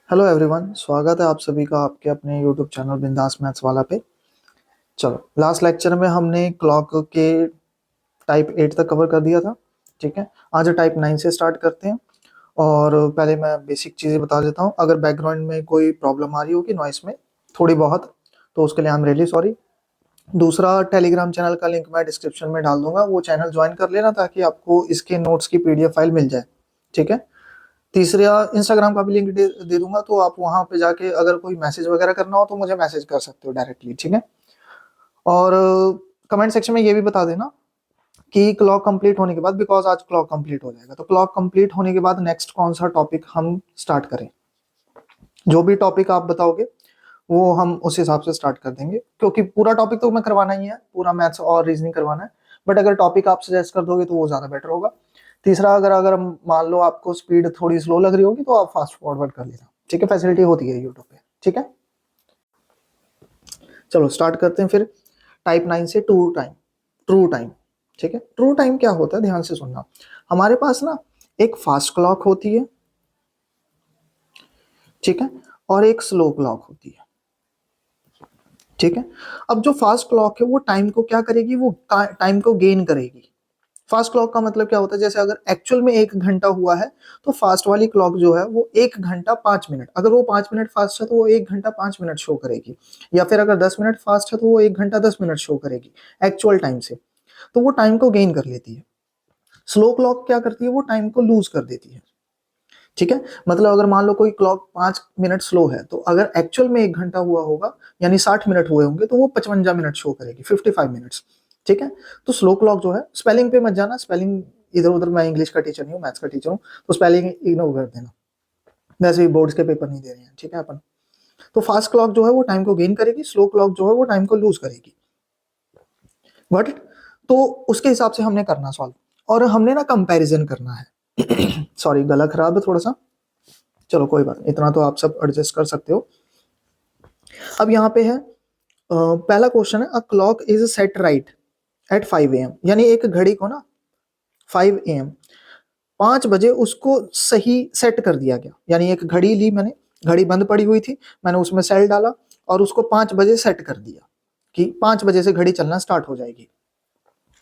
Hello everyone, स्वागत है आप सभी का आपके अपने यूट्यूब चैनल बिंदास मैथ्स वाला पे। चलो, लास्ट लेक्चर में हमने क्लॉक के टाइप 8 तक कवर कर दिया था। ठीक है, आज टाइप 9 से स्टार्ट करते हैं। और पहले मैं बेसिक चीज़ें बता देता हूँ। अगर बैकग्राउंड में कोई प्रॉब्लम आ रही होगी नॉइस में थोड़ी बहुत, तो उसके लिए आई एम रियली सॉरी। दूसरा, टेलीग्राम चैनल का लिंक मैं डिस्क्रिप्शन में डाल दूंगा, वो चैनल ज्वाइन कर लेना ताकि आपको इसके नोट्स की पीडीएफ फाइल मिल जाए। ठीक है। तीसरा, इंस्टाग्राम का भी लिंक दे दूंगा, तो आप वहां पे जाके अगर कोई मैसेज वगैरह करना हो तो मुझे मैसेज कर सकते हो डायरेक्टली। ठीक है। और कमेंट सेक्शन में ये भी बता देना कि क्लॉक कंप्लीट होने के बाद, बिकॉज आज क्लॉक कंप्लीट हो जाएगा, तो क्लॉक कंप्लीट होने के बाद नेक्स्ट कौन सा टॉपिक हम स्टार्ट करें। जो भी टॉपिक आप बताओगे वो हम उस हिसाब से स्टार्ट कर देंगे, क्योंकि पूरा टॉपिक तो मैं करवाना ही है, पूरा मैथ्स और रीजनिंग करवाना है। बट अगर टॉपिक आप सजेस्ट कर दोगे तो वो ज्यादा बेटर होगा। तीसरा, अगर अगर मान लो आपको स्पीड थोड़ी स्लो लग रही होगी तो आप फास्ट फॉरवर्ड कर लेना। ठीक है, फैसिलिटी होती है यूट्यूब पे। ठीक है, चलो स्टार्ट करते हैं फिर। टाइप 9 से ट्रू टाइम। ठीक है, ट्रू टाइम क्या होता है, ध्यान से सुनना। हमारे पास ना एक फास्ट क्लॉक होती है, ठीक है, और एक स्लो क्लॉक होती है। ठीक है। अब जो फास्ट क्लॉक है वो टाइम को क्या करेगी, वो टाइम को गेन करेगी। फास्ट क्लॉक का मतलब क्या होता है, जैसे अगर एक्चुअल में 1 घंटा हुआ है तो फास्ट वाली क्लॉक जो है वो 1 घंटा 5 मिनट, अगर वो 5 मिनट फास्ट है तो वो 1 घंटा 5 मिनट शो करेगी। या फिर अगर 10 मिनट फास्ट है तो वो 1 घंटा 10 मिनट शो करेगी एक्चुअल टाइम से। तो वो टाइम को गेन कर लेती है। स्लो क्लॉक क्या करती है, वो टाइम को लूज कर देती है। ठीक है, मतलब अगर मान लो कोई क्लॉक 5 मिनट स्लो है, तो अगर एक्चुअल में 1 घंटा हुआ होगा यानी 60 मिनट हुए होंगे, तो वो 55 मिनट शो करेगी, 55 मिनट्स। ठीक है। तो स्लो क्लॉक जो है, स्पेलिंग पे मत जाना, स्पेलिंग इधर उधर, मैं इंग्लिश का टीचर नहीं हूँ, मैथ्स का टीचर हूँ, तो स्पेलिंग इग्नोर कर देना। वैसे भी बोर्ड्स के पेपर नहीं दे रहे हैं। ठीक है अपन। तो फास्ट क्लॉक जो है वो टाइम को गेन करेगी, स्लो क्लॉक जो है वो टाइम को लूज करेगी। बट तो उसके हिसाब से हमने करना सॉल्व, और हमने ना कंपैरिजन करना है। सॉरी, गला खराब है थोड़ा सा। चलो कोई बात नहीं, इतना तो आप सब एडजस्ट कर सकते हो। अब यहाँ पे है पहला क्वेश्चन है, a clock is set right at 5 AM, यानी एक घड़ी को ना 5 AM 5 बजे उसको सही सेट कर दिया गया। यानी एक घड़ी ली मैंने, घड़ी बंद पड़ी हुई थी, मैंने उसमें सेल डाला और उसको 5 बजे सेट कर दिया कि 5 बजे से घड़ी चलना स्टार्ट हो जाएगी।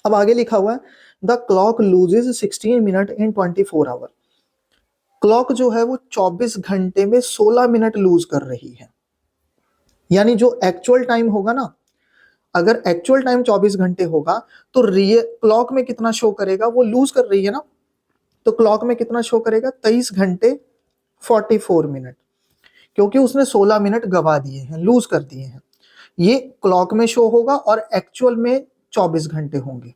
अब आगे लिखा हुआ है, the clock loses 16 minute in 24 hour. Clock जो है वो 24 घंटे में 16 मिनट लूज कर रही है। यानी जो एक्चुअल टाइम होगा ना, अगर एक्चुअल टाइम 24 घंटे होगा तो रियल क्लॉक में कितना शो करेगा, वो लूज कर रही है ना, तो क्लॉक में कितना शो करेगा, 23 घंटे 44 मिनट, क्योंकि उसने 16 मिनट गवा दिए हैं, लूज कर दिए हैं। ये क्लॉक में शो होगा और एक्चुअल में 24 घंटे होंगे।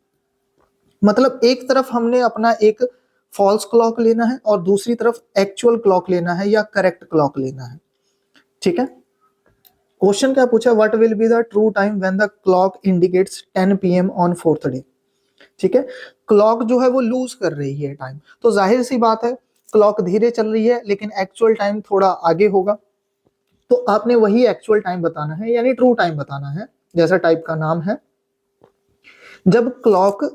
मतलब एक तरफ हमने अपना एक फॉल्स क्लॉक लेना है और दूसरी तरफ एक्चुअल क्लॉक लेना है या करेक्ट क्लॉक लेना है। ठीक है। क्वेश्चन क्या पूछा, what will be the true time when the clock indicates 10 PM on fourth day. ठीक है, क्लॉक जो है वो लूज कर रही है टाइम, तो जाहिर सी बात है क्लॉक धीरे चल रही है, लेकिन एक्चुअल टाइम थोड़ा आगे होगा। तो आपने वही एक्चुअल टाइम बताना है, यानी ट्रू टाइम बताना है, जैसा टाइप का नाम है। जब क्लॉक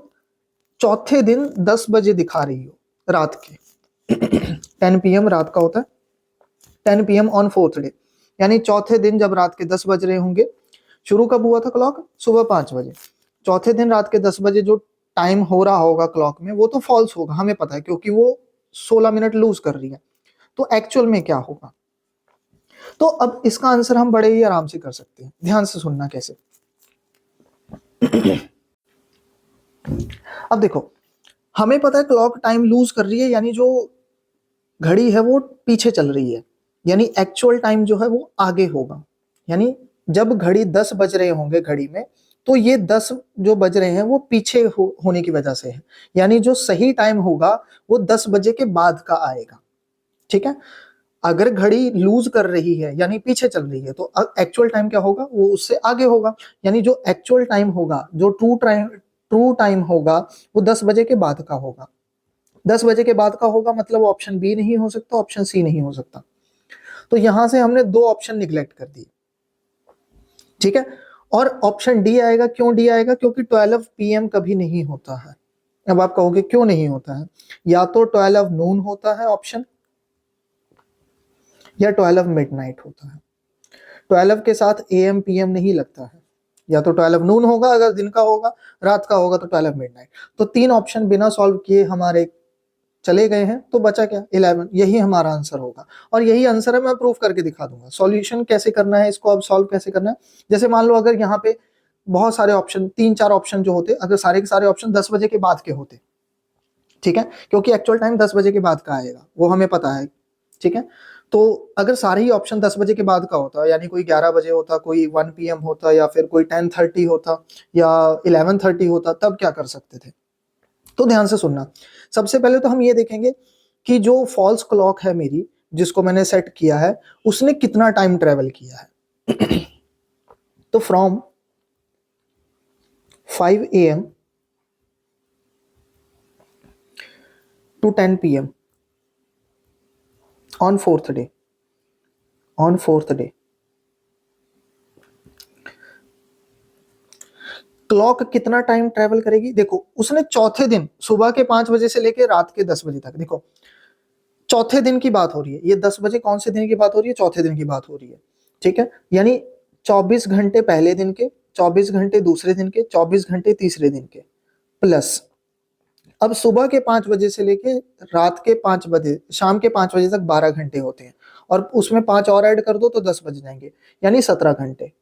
चौथे दिन 10 बजे दिखा रही हो रात के, 10 PM रात का होता है, 10 PM ऑन फोर्थ डे, यानी चौथे दिन जब रात के 10 बज रहे होंगे। शुरू कब हुआ था क्लॉक, सुबह 5 बजे। चौथे दिन रात के 10 बजे जो टाइम हो रहा होगा क्लॉक में, वो तो फॉल्स होगा, हमें पता है, क्योंकि वो 16 मिनट लूज कर रही है। तो एक्चुअल में क्या होगा, तो अब इसका आंसर हम बड़े ही आराम से कर सकते हैं, ध्यान से सुनना कैसे। अब देखो, हमें पता है क्लॉक टाइम लूज कर रही है, यानी जो घड़ी है वो पीछे चल रही है, यानी एक्चुअल टाइम जो है वो आगे होगा। यानी जब घड़ी 10 बज रहे होंगे घड़ी में, तो ये 10 जो बज रहे हैं वो पीछे होने की वजह से है। यानी जो सही टाइम होगा वो 10 बजे के बाद का आएगा। ठीक है। अगर घड़ी लूज कर रही है यानी पीछे चल रही है, तो एक्चुअल टाइम क्या होगा, वो उससे आगे होगा। यानी जो एक्चुअल टाइम होगा, जो ट्रू टाइम होगा, वो 10 बजे के बाद का होगा। 10 बजे के बाद का होगा, मतलब ऑप्शन बी नहीं हो सकता, ऑप्शन सी नहीं हो सकता। तो यहां से हमने दो ऑप्शन निगलेक्ट कर दिए। ठीक है। और ऑप्शन डी आएगा, क्यों डी आएगा, क्योंकि 12 PM कभी नहीं होता है। अब आप कहोगे क्यों नहीं होता है, या तो 12 नून होता है ऑप्शन, या 12 मिडनाइट होता है। 12 के साथ AM PM नहीं लगता है, या तो 12 नून होगा अगर दिन का होगा, रात का होगा तो 12 मिडनाइट। तो 3 ऑप्शन बिना सॉल्व किए हमारे चले गए हैं, तो बचा क्या? 11। यही हमारा आंसर होगा और यही आंसर है, मैं प्रूफ करके दिखा दूंगा। सॉल्यूशन कैसे करना है इसको, अब सॉल्व कैसे करना है। जैसे मान लो अगर यहाँ पे बहुत सारे ऑप्शन, 3-4 ऑप्शन जो होते, अगर सारे के सारे ऑप्शन 10 बजे के बाद के होते, ठीक है, क्योंकि एक्चुअल टाइम 10 बजे के बाद का आएगा, वो हमें पता है, ठीक है। तो अगर सारे ही ऑप्शन 10 बजे के बाद का होता, यानी कोई 11 बजे होता, कोई 1 PM होता, या फिर कोई 10:30 होता, या 11:30 होता, तब क्या कर सकते थे? तो ध्यान से सुनना। सबसे पहले तो हम ये देखेंगे कि जो फॉल्स क्लॉक है मेरी, जिसको मैंने सेट किया है, उसने कितना टाइम ट्रेवल किया है। तो from 5 AM to 10 PM on fourth day, clock कितना टाइम ट्रेवल करेगी? देखो, उसने चौथे दिन सुबह के 5 बजे से लेके रात के 10 बजे तक, देखो चौथे दिन की बात हो रही है, ये 10 बजे कौन से दिन की बात हो रही है? चौथे दिन की बात हो रही है, ठीक है। यानी 24 घंटे पहले दिन के, 24 घंटे दूसरे दिन के, 24 घंटे तीसरे दिन के, प्लस अब सुबह के 5 बजे से लेके रात के 5 बजे, शाम के 5 बजे तक 12 घंटे होते हैं, और उसमें 5 और ऐड कर दो तो 10 बज जाएंगे, यानी 17 घंटे।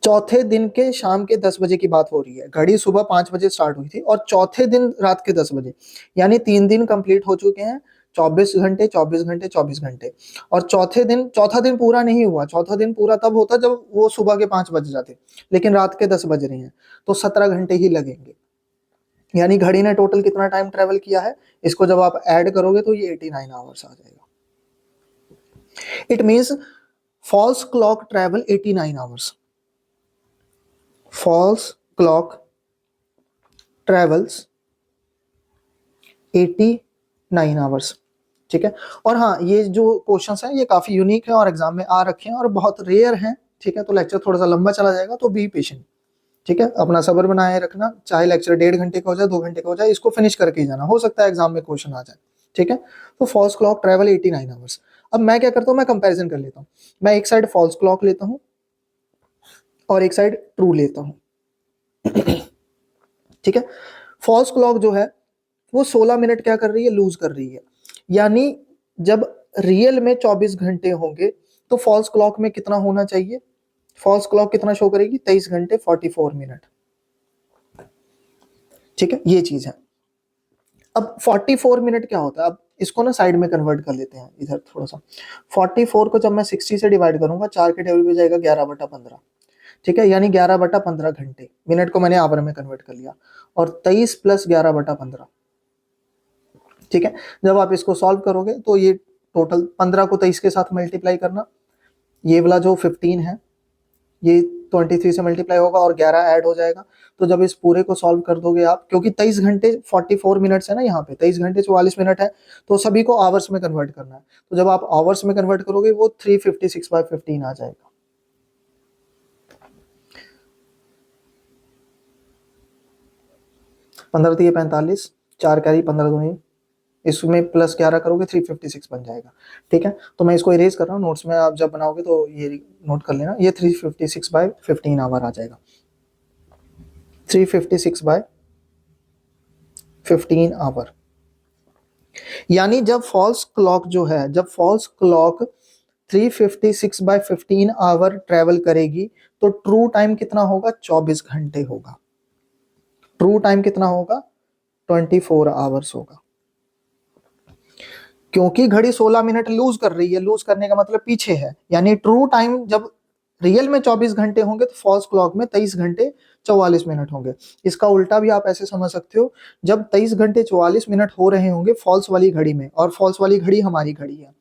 चौथे दिन के शाम के 10 बजे की बात हो रही है, घड़ी सुबह 5 बजे स्टार्ट हुई थी और चौथे दिन रात के 10 बजे, यानी 3 दिन कंप्लीट हो चुके हैं। 24 घंटे 24 घंटे 24 घंटे, और चौथा दिन पूरा नहीं हुआ। चौथा दिन पूरा तब होता जब वो सुबह के 5 बज जाते, लेकिन रात के 10 बज रहे हैं, तो 17 घंटे ही लगेंगे। यानी घड़ी ने टोटल कितना टाइम ट्रेवल किया है, इसको जब आप ऐड करोगे तो ये 89 आवर्स आ जाएगा। It means false clock travel 89 hours. False clock travels 89 hours, ठीक है। और हाँ, ये जो क्वेश्चंस हैं ये काफी यूनिक है और एग्जाम में आ रखे हैं और बहुत रेयर हैं, ठीक है। तो लेक्चर थोड़ा सा लंबा चला जाएगा, तो बी पेशेंट, ठीक है। अपना सब्र बनाए रखना, चाहे लेक्चर 1.5 घंटे का हो जाए, 2 घंटे का हो जाए, इसको फिनिश करके ही जाना, हो सकता है एग्जाम में क्वेश्चन आ जाए, ठीक है। तो फॉल्स क्लॉक ट्रेवल 89 आवर्स। अब मैं क्या करता हूँ, मैं कंपैरिजन कर लेता हूँ। मैं एक साइड फॉल्स क्लॉक लेता हूँ और एक साइड ट्रू लेता हूँ, ठीक है। फॉल्स क्लॉक जो है वो 16 मिनट क्या कर रही है, लूज कर रही है। यानी जब रियल में 24 घंटे होंगे तो फॉल्स क्लॉक में कितना होना चाहिए? फॉल्स क्लॉक कितना शो करेगी? 23 घंटे 44 मिनट, ठीक है। ये चीज है। अब 44 मिनट क्या होता है? अब इसको ना साइड में कन्वर्ट कर लेते हैं इधर थोड़ा सा। 44 को जब मैं 60 से डिवाइड करूंगा, 4 के टेबल पे जाएगा 11/15, ठीक है। यानी 11/15 घंटे। मिनट को मैंने आवर में कन्वर्ट कर लिया, और 23 + 11/15, ठीक है। जब आप इसको सॉल्व करोगे तो ये टोटल 15 को 23 के साथ मल्टीप्लाई करना, ये वाला जो 15 है ये 23 से मल्टीप्लाई होगा और 11 ऐड हो जाएगा। तो जब इस पूरे को सॉल्व कर दोगे आप, क्योंकि 23 घंटे 44 मिनट्स है ना, यहाँ पे 23 घंटे 44 मिनट है, तो सभी को आवर्स में कन्वर्ट करना है। तो जब आप आवर्स में कन्वर्ट करोगे वो 356/15 आ जाएगा। पंद्रह 45, 4 कैरी 15 दूनी, इसमें प्लस 11 करोगे 356 बन जाएगा, ठीक है। तो मैं इसको इरेज कर रहा हूँ, नोट्स में आप जब बनाओगे तो ये नोट कर लेना, ये 356/15 आवर आ जाएगा। 356/15 आवर। यानी जब फॉल्स क्लॉक जो है, जब फॉल्स क्लॉक 356/15 आवर ट्रेवल करेगी तो ट्रू टाइम कितना होगा? 24 घंटे होगा। ट्रू टाइम कितना होगा? 24 आवर्स होगा। क्योंकि घड़ी 16 मिनट लूज कर रही है, लूज करने का मतलब पीछे है, यानी ट्रू टाइम जब रियल में 24 घंटे होंगे तो फॉल्स क्लॉक में 23 घंटे 44 मिनट होंगे। इसका उल्टा भी आप ऐसे समझ सकते हो, जब 23 घंटे 44 मिनट हो रहे होंगे फॉल्स वाली घड़ी में, और फॉल्स वाली घड़ी हमारी घड़ी है,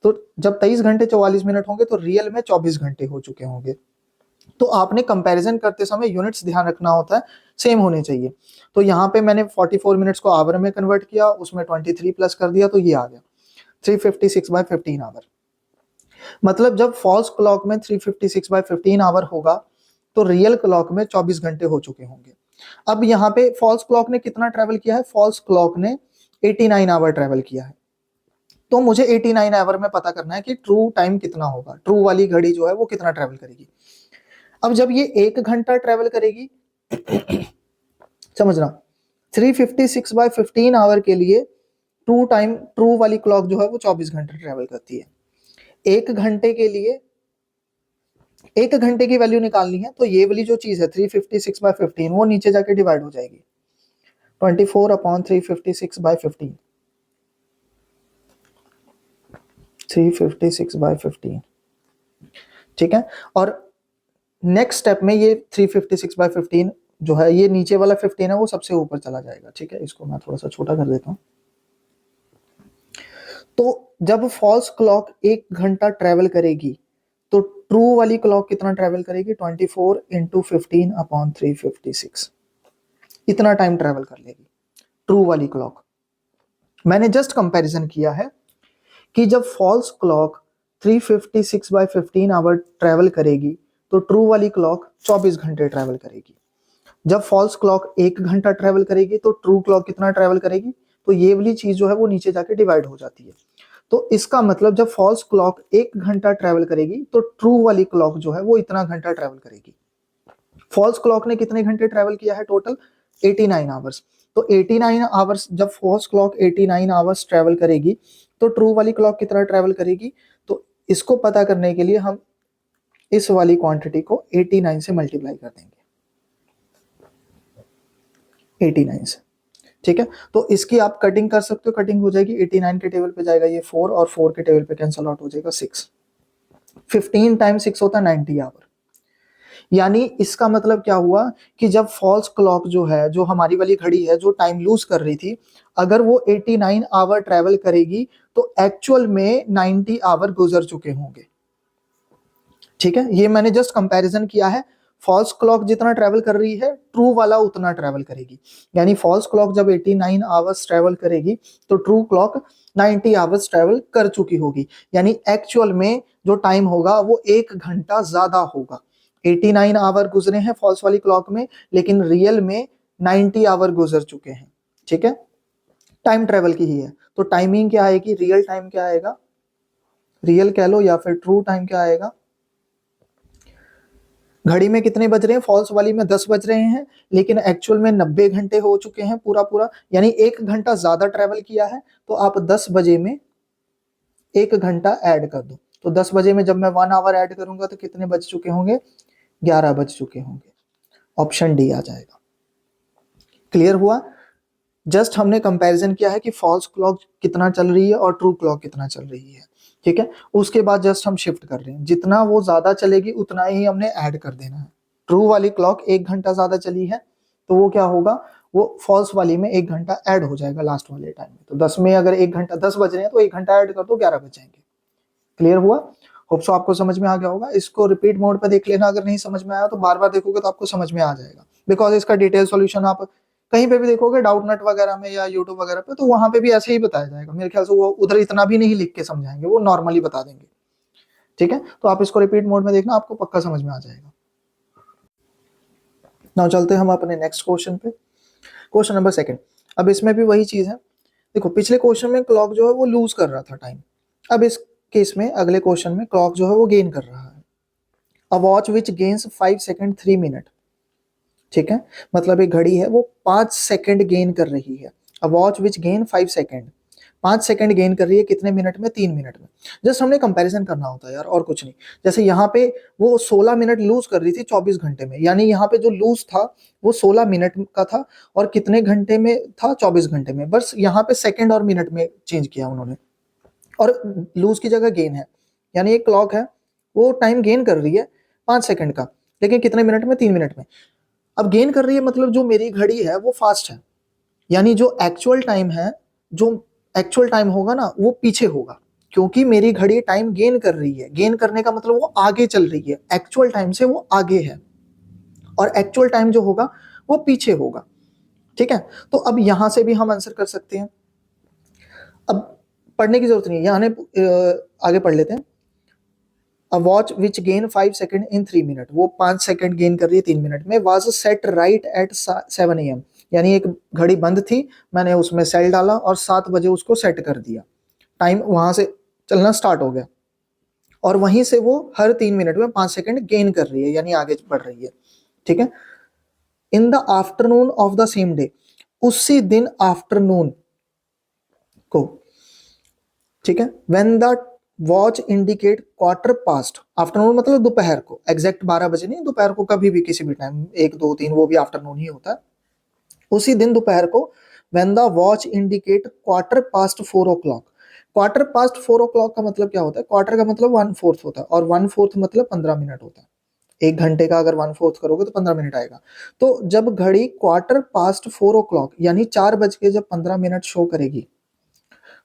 तो जब 23 घंटे 44 मिनट होंगे तो रियल में 24 घंटे हो चुके होंगे। तो आपने कंपैरिजन करते समय यूनिट्स ध्यान रखना होता है, सेम होने चाहिए। तो यहाँ पे मैंने 44 मिनट्स को आवर में कन्वर्ट किया, उसमें 23 प्लस कर दिया, तो ये आ गया 356/15 आवर। मतलब जब फॉल्स क्लॉक में 356/15 आवर होगा तो रियल क्लॉक में 24 घंटे हो चुके होंगे। अब यहाँ पे फॉल्स क्लॉक ने कितना ट्रेवल किया है? फॉल्स क्लॉक ने 89 आवर ट्रेवल किया है। तो मुझे 89 आवर में पता करना है कि ट्रू टाइम कितना होगा, ट्रू वाली घड़ी जो है वो कितना ट्रेवल करेगी। अब जब ये 1 घंटा ट्रेवल करेगी समझना, 356/15 आवर के लिए ट्रू वाली क्लॉक जो है वो 24 घंटे ट्रेवल करती है। 1 घंटे के लिए 1 घंटे की वैल्यू निकालनी है, तो ये वाली जो चीज है 356/15 वो नीचे जाके डिवाइड हो जाएगी 24/356/15, 356/15, ठीक है। और नेक्स्ट स्टेप में ये 356/15 जो है, ये नीचे वाला 15 है वो सबसे ऊपर चला जाएगा, ठीक है। इसको मैं थोड़ा सा छोटा कर देता हूं। तो जब फॉल्स क्लॉक 1 घंटा ट्रेवल करेगी तो ट्रू वाली क्लॉक कितना ट्रेवल करेगी, 24 × 15/356, इतना टाइम ट्रेवल कर लेगी ट्रू वाली क्लॉक। मैंने जस्ट कंपैरिजन किया है कि जब फॉल्स क्लॉक 356/15 आवर ट्रेवल करेगी तो ट्रू वाली क्लॉक 24 घंटे ट्रेवल करेगी। जब फॉल्स क्लॉक 1 घंटा ट्रेवल करेगी तो ट्रू क्लॉक कितना ट्रेवल करेगी, तो ये वाली चीज जो है वो नीचे जाके डिवाइड हो जाती है। तो इसका मतलब जब फॉल्स क्लॉक 1 घंटा ट्रेवल करेगी तो ट्रू वाली क्लॉक जो है वो इतना घंटा ट्रेवल करेगी। फॉल्स क्लॉक ने कितने घंटे ट्रेवल किया है टोटल, 89 आवर्स। तो 89 आवर्स, जब फॉल्स क्लॉक 89 आवर्स ट्रेवल करेगी तो ट्रू वाली क्लॉक कितना ट्रेवल करेगी। तो इसको पता करने के लिए हम इस वाली क्वांटिटी को 89 से मल्टीप्लाई कर देंगे, 89 से, ठीक है। तो इसकी आप कटिंग कर सकते हो, कटिंग हो जाएगी, 89 के टेबल पे जाएगा ये 4 और 4 के टेबल पे कैंसल आउट हो जाएगा 6, 15 टाइम्स 6 होता है 90 आवर। यानी इसका मतलब क्या हुआ कि जब फॉल्स क्लॉक जो है, जो हमारी वाली घड़ी है जो टाइम लूज कर रही थी, अगर वो 89 आवर ट्रेवल करेगी तो एक्चुअल में 90 आवर गुजर चुके होंगे, ठीक है। ये मैंने जस्ट कंपैरिजन किया है, फॉल्स क्लॉक जितना ट्रेवल कर रही है ट्रू वाला उतना ट्रेवल करेगी। यानी फॉल्स क्लॉक जब 89 आवर्स ट्रेवल करेगी तो ट्रू क्लॉक 90 आवर्स ट्रेवल कर चुकी होगी। यानी एक्चुअल में जो टाइम होगा वो 1 घंटा ज्यादा होगा। 89 आवर गुजरे हैं फॉल्स वाली क्लॉक में, लेकिन रियल में 90 आवर गुजर चुके हैं, ठीक है। टाइम ट्रेवल की ही है, तो टाइमिंग क्या आएगी, रियल टाइम क्या आएगा, रियल कह लो या फिर ट्रू टाइम क्या आएगा। घड़ी में कितने बज रहे हैं, फॉल्स वाली में 10 बज रहे हैं, लेकिन एक्चुअल में 90 घंटे हो चुके हैं पूरा पूरा, यानी 1 घंटा ज्यादा ट्रेवल किया है। तो आप 10 बजे में 1 घंटा ऐड कर दो, तो 10 बजे में जब मैं 1 आवर ऐड करूंगा तो कितने बज चुके होंगे, 11 बज चुके होंगे। ऑप्शन डी आ जाएगा। क्लियर हुआ। जस्ट हमने कंपैरिजन किया है कि फॉल्स क्लॉक कितना चल रही है और ट्रू क्लॉक कितना चल रही है, ठीक है। उसके बाद जस्ट हम शिफ्ट कर रहे हैं, जितना वो ज्यादा चलेगी उतना ही हमने ऐड कर देना है। ट्रू वाली क्लॉक 1 घंटा ज्यादा चली है तो वो क्या होगा, वो फॉल्स वाली में 1 घंटा ऐड हो जाएगा लास्ट वाले टाइम में। तो 10 में अगर 1 घंटा, 10 बज रहे हैं तो 1 घंटा ऐड कर दो, 11 बज जाएंगे। क्लियर हुआ। होप सो आपको समझ में आ गया होगा। इसको रिपीट मोड पे देख लेना, अगर नहीं समझ में आया तो बार बार देखोगे तो आपको समझ में आ जाएगा। बिकॉज इसका डिटेल सॉल्यूशन आप कहीं पे भी देखोगे, डाउटनेट वगैरह में या यूट्यूब वगैरह पे, तो वहां पे भी ऐसे ही बताया जाएगा। मेरे ख्याल से वो उधर इतना भी नहीं लिख के समझाएंगे, वो नॉर्मली बता देंगे, ठीक है। तो आप इसको रिपीट मोड में देखना, आपको पक्का समझ में आ जाएगा। नाउ चलते हैं हम अपने नेक्स्ट क्वेश्चन पे, क्वेश्चन नंबर 2। अब इसमें भी वही चीज है। देखो पिछले क्वेश्चन में क्लॉक जो है वो लूज कर रहा था टाइम, अब इस केस में अगले क्वेश्चन में क्लॉक जो है वो गेन कर रहा है। A watch which gains 5 second 3 minute, ठीक है। मतलब एक घड़ी है वो 5 सेकंड गेन कर रही है। A watch which gain 5 second, 5 second gain कर रही है कितने मिनट में, 3 मिनट में। जस्ट हमने कंपैरिजन करना होता है यार, और कुछ नहीं। जैसे यहाँ पे वो 16 मिनट लूज कर रही थी 24 घंटे में, यानी यहाँ पे जो लूज था वो 16 मिनट का था, और कितने घंटे में था, 24 घंटे में। बस यहाँ पे सेकंड और मिनट में चेंज किया उन्होंने, और लूज की जगह गेन है। यानी एक क्लॉक है वो टाइम गेन कर रही है 5 सेकंड का, लेकिन कितने मिनट में, 3 मिनट में। अब गेन कर रही है मतलब जो मेरी घड़ी है वो फास्ट है, यानी जो एक्चुअल टाइम है, जो एक्चुअल टाइम होगा ना वो पीछे होगा, क्योंकि मेरी घड़ी टाइम गेन कर रही है। गेन करने का मतलब वो आगे चल रही है, एक्चुअल टाइम से वो आगे है, और एक्चुअल टाइम जो होगा वो पीछे होगा, ठीक है। तो अब यहां से भी हम आंसर कर सकते हैं। अब पढ़ने की जरूरत नहीं है, यहाँ आगे पढ़ लेते हैं। A watch which gain 5 second in 3 minute, वो 5 सेकंड गेन कर रही है 3 मिनट में। Was set right at 7 AM, यानी एक घड़ी बंद थी, मैंने उसमें सेल डाला और 7 बजे उसको सेट कर दिया। टाइम वहां से चलना स्टार्ट हो गया और वहीं से वो हर 3 मिनट में 5 सेकंड गेन कर रही है, यानी आगे बढ़ रही है। ठीक है, in the afternoon of the same day, उसी दिन आफ्टरनून को, ठीक है, when the watch indicate quarter past, afternoon मतलब दोपहर को, एग्जैक्ट 12 बजे नहीं, दोपहर को कभी भी किसी भी टाइम, 1 2 3 वो भी आफ्टरनून ही होता है, उसी दिन दोपहर को, when the watch indicate quarter past 4 o'clock। Quarter past 4 o'clock का मतलब क्या होता है? क्वार्टर का मतलब 1/4 होता है और 1/4 मतलब 15 मिनट होता है। 1 घंटे का अगर 1/4 करोगे तो 15 मिनट आएगा। तो जब घड़ी क्वार्टर पास्ट 4 o'clock यानी 4 बज के जब 15 मिनट शो करेगी,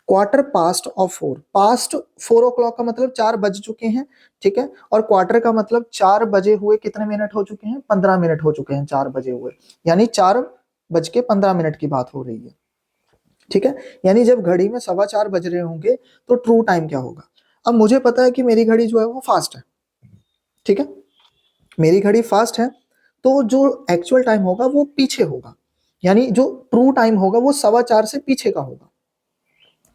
quarter past of 4, past 4 o'clock का मतलब 4 बज चुके हैं, ठीक है, और क्वार्टर का मतलब 4 बजे हुए कितने मिनट हो चुके हैं? 15 मिनट हो चुके हैं 4 बजे हुए, यानी 4 बज के 15 मिनट की बात हो रही है। ठीक है, यानी जब घड़ी में 4:15 बज रहे होंगे तो ट्रू टाइम क्या होगा? अब मुझे पता है कि मेरी घड़ी जो है वो फास्ट है, ठीक है, मेरी घड़ी फास्ट है, तो जो एक्चुअल टाइम होगा वो पीछे होगा, यानी जो ट्रू टाइम होगा वो 4:15 से पीछे का होगा।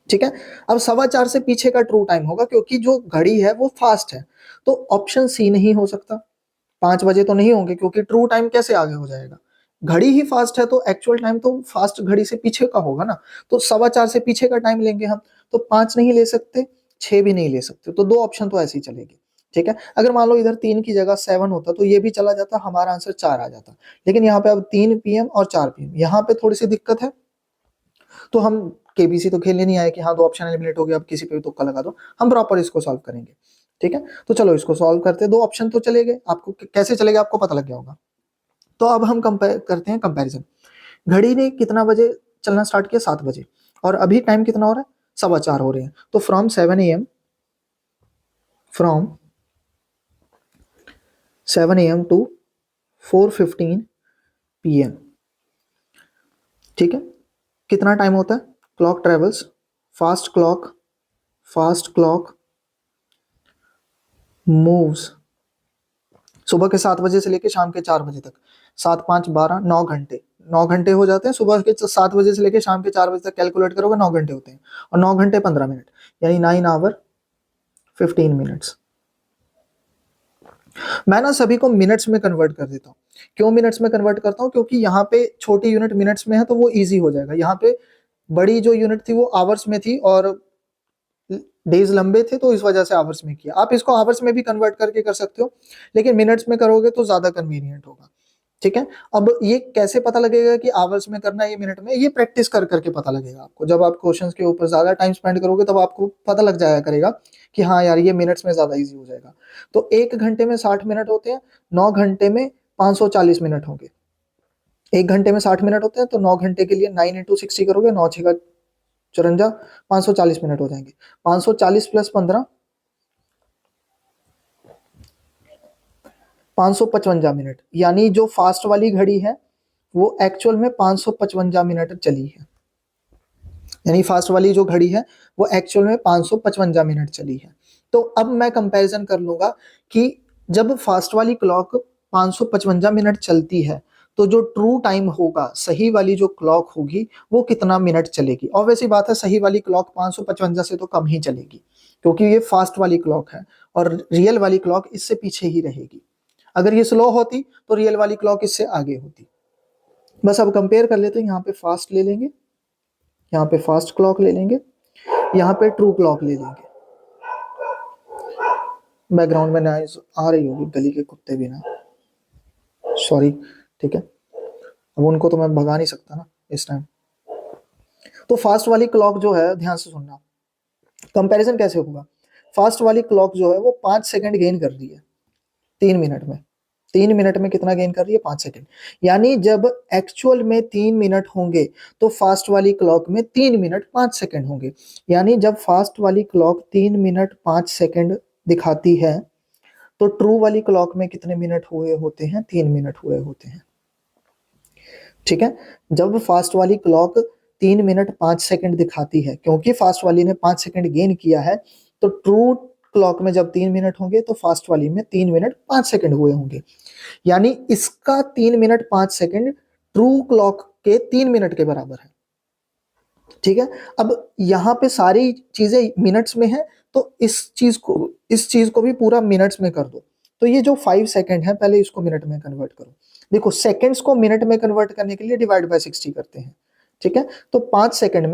ठीक है, अब 4:15 से पीछे का ट्रू टाइम होगा क्योंकि जो घड़ी है वो फास्ट है, तो ऑप्शन सी नहीं हो सकता। 5 बजे तो नहीं होंगे क्योंकि ट्रू टाइम कैसे आगे हो जाएगा? घड़ी ही फास्ट है तो एक्चुअल टाइम तो फास्ट घड़ी से पीछे का होगा ना, तो 4:15 से पीछे का टाइम लेंगे हम, तो 5 नहीं ले सकते, 6 भी नहीं ले सकते, तो 2 ऑप्शन तो ऐसे ही चलेगी। ठीक है, अगर मान लो इधर 3 की जगह 7 होता तो ये भी चला जाता, हमारा आंसर 4 आ जाता, लेकिन यहाँ पे अब 3 PM और 4 PM, यहाँ पे थोड़ी सी दिक्कत है, तो हम केबीसी तो खेलने नहीं आए कि हाँ 2 ऑप्शन एलिमिनेट हो गया अब किसी पे भी तुक्का लगा दो, हम प्रॉपर इसको सॉल्व करेंगे। ठीक है, तो चलो इसको सॉल्व करते हैं। 2 ऑप्शन तो चले गए, आपको कैसे चलेगा आपको पता लग गया होगा। तो अब हम कंपेयर करते हैं, कंपैरिजन। घड़ी ने कितना बजे चलना स्टार्ट किया? 7 बजे, और अभी टाइम कितना हो रहा है? 4:15 हो रहे हैं, तो from 7 AM, from 7 AM to 4:15 PM, ठीक है, कितना टाइम होता है? Clock travels, fast clock moves सुबह के 7 बजे से लेकर शाम के 4 बजे तक, 7 5 12, 9 घंटे, 9 घंटे हो जाते हैं। सुबह के 7 बजे से लेकर शाम के 4 बजे तक कैलकुलेट करोगे 9 घंटे होते हैं, और 9 घंटे 15 मिनट, यानी 9 hour 15 minutes। मैं ना सभी को मिनट्स में कन्वर्ट कर देता हूँ। क्यों मिनट्स में कन्वर्ट करता हूँ? क्योंकि यहाँ पे छोटी यूनिट मिनट्स में है तो वो ईजी हो जाएगा। यहाँ पे बड़ी जो यूनिट थी वो आवर्स में थी और डेज लंबे थे, तो इस वजह से आवर्स में किया। आप इसको आवर्स में भी कन्वर्ट करके कर सकते हो, लेकिन मिनट्स में करोगे तो ज्यादा कन्वीनियंट होगा। ठीक है, अब ये कैसे पता लगेगा कि आवर्स में करना है ये मिनट में? ये प्रैक्टिस कर करके पता लगेगा आपको। जब आप क्वेश्चंस के ऊपर ज्यादा टाइम स्पेंड करोगे तब आपको पता लग जाया करेगा कि हाँ यार ये मिनट्स में ज्यादा इजी हो जाएगा। तो 1 घंटे में 60 मिनट होते हैं, 9 घंटे में 540 मिनट होंगे। 1 घंटे में 60 मिनट होते हैं, तो 9 घंटे के लिए 9 × 60 करोगे, 9 6 54, 540 मिनट हो जाएंगे। 540 + 15, 555 मिनट, यानी जो फास्ट वाली घड़ी है वो एक्चुअल में 555 मिनट चली है, यानी फास्ट वाली जो घड़ी है वो एक्चुअल में 555 मिनट चली है। तो अब मैं कंपैरिजन कर लूंगा कि जब फास्ट वाली क्लॉक 555 मिनट चलती है तो जो ट्रू टाइम होगा, सही वाली जो क्लॉक होगी वो कितना मिनट चलेगी। ऑब्वियसली बात है सही वाली क्लॉक 555 से तो कम ही चलेगी, क्योंकि ये फास्ट वाली क्लॉक है और रियल वाली क्लॉक इससे पीछे ही रहेगी। अगर ये स्लो होती तो रियल वाली क्लॉक इससे आगे होती। बस अब कंपेयर कर लेते हैं, यहाँ पे फास्ट ले लेंगे, यहाँ पे फास्ट क्लॉक ले लेंगे, यहाँ पे ट्रू क्लॉक ले लेंगे। बैकग्राउंड में नॉइज आ रही होगी, गली के कुत्ते भी ना, सॉरी। ठीक है, अब उनको तो मैं भगा नहीं सकता ना इस टाइम। तो फास्ट वाली क्लॉक जो है, ध्यान से सुनना, कंपैरिजन कैसे होगा। फास्ट वाली क्लॉक जो है वो 5 सेकंड गेन कर रही है 3 मिनट में। 3 मिनट में कितना गेन कर रही है? 5 सेकंड। यानी जब एक्चुअल में 3 मिनट होंगे तो फास्ट वाली क्लॉक में 3 मिनट 5 सेकंड होंगे। यानी जब फास्ट वाली क्लॉक 3 मिनट 5 सेकंड दिखाती है तो ट्रू वाली क्लॉक में कितने मिनट हुए होते हैं? 3 मिनट हुए होते हैं। ठीक है, जब फास्ट वाली क्लॉक 3 मिनट 5 सेकंड दिखाती है, क्योंकि फास्ट वाली ने 5 सेकंड गेन किया है, तो ट्रू क्लॉक में जब 3 मिनट होंगे तो फास्ट वाली में 3 मिनट 5 सेकंड हुए होंगे। यानी इसका 3 मिनट 5 सेकंड ट्रू क्लॉक के 3 मिनट के बराबर है। ठीक है। अब यहाँ पे सारी चीजें मिनट्स में है, तो इस चीज को भी पूरा मिनट्स में कर दो। तो ये जो 5 सेकंड है, पहले इसको मिनट में कन्वर्ट करो। देखो सेकंड्स को मिनट में कन्वर्ट करने के लिए डिवाइड बाय 60 करते हैं, ठीक है। तो 5 सेकंड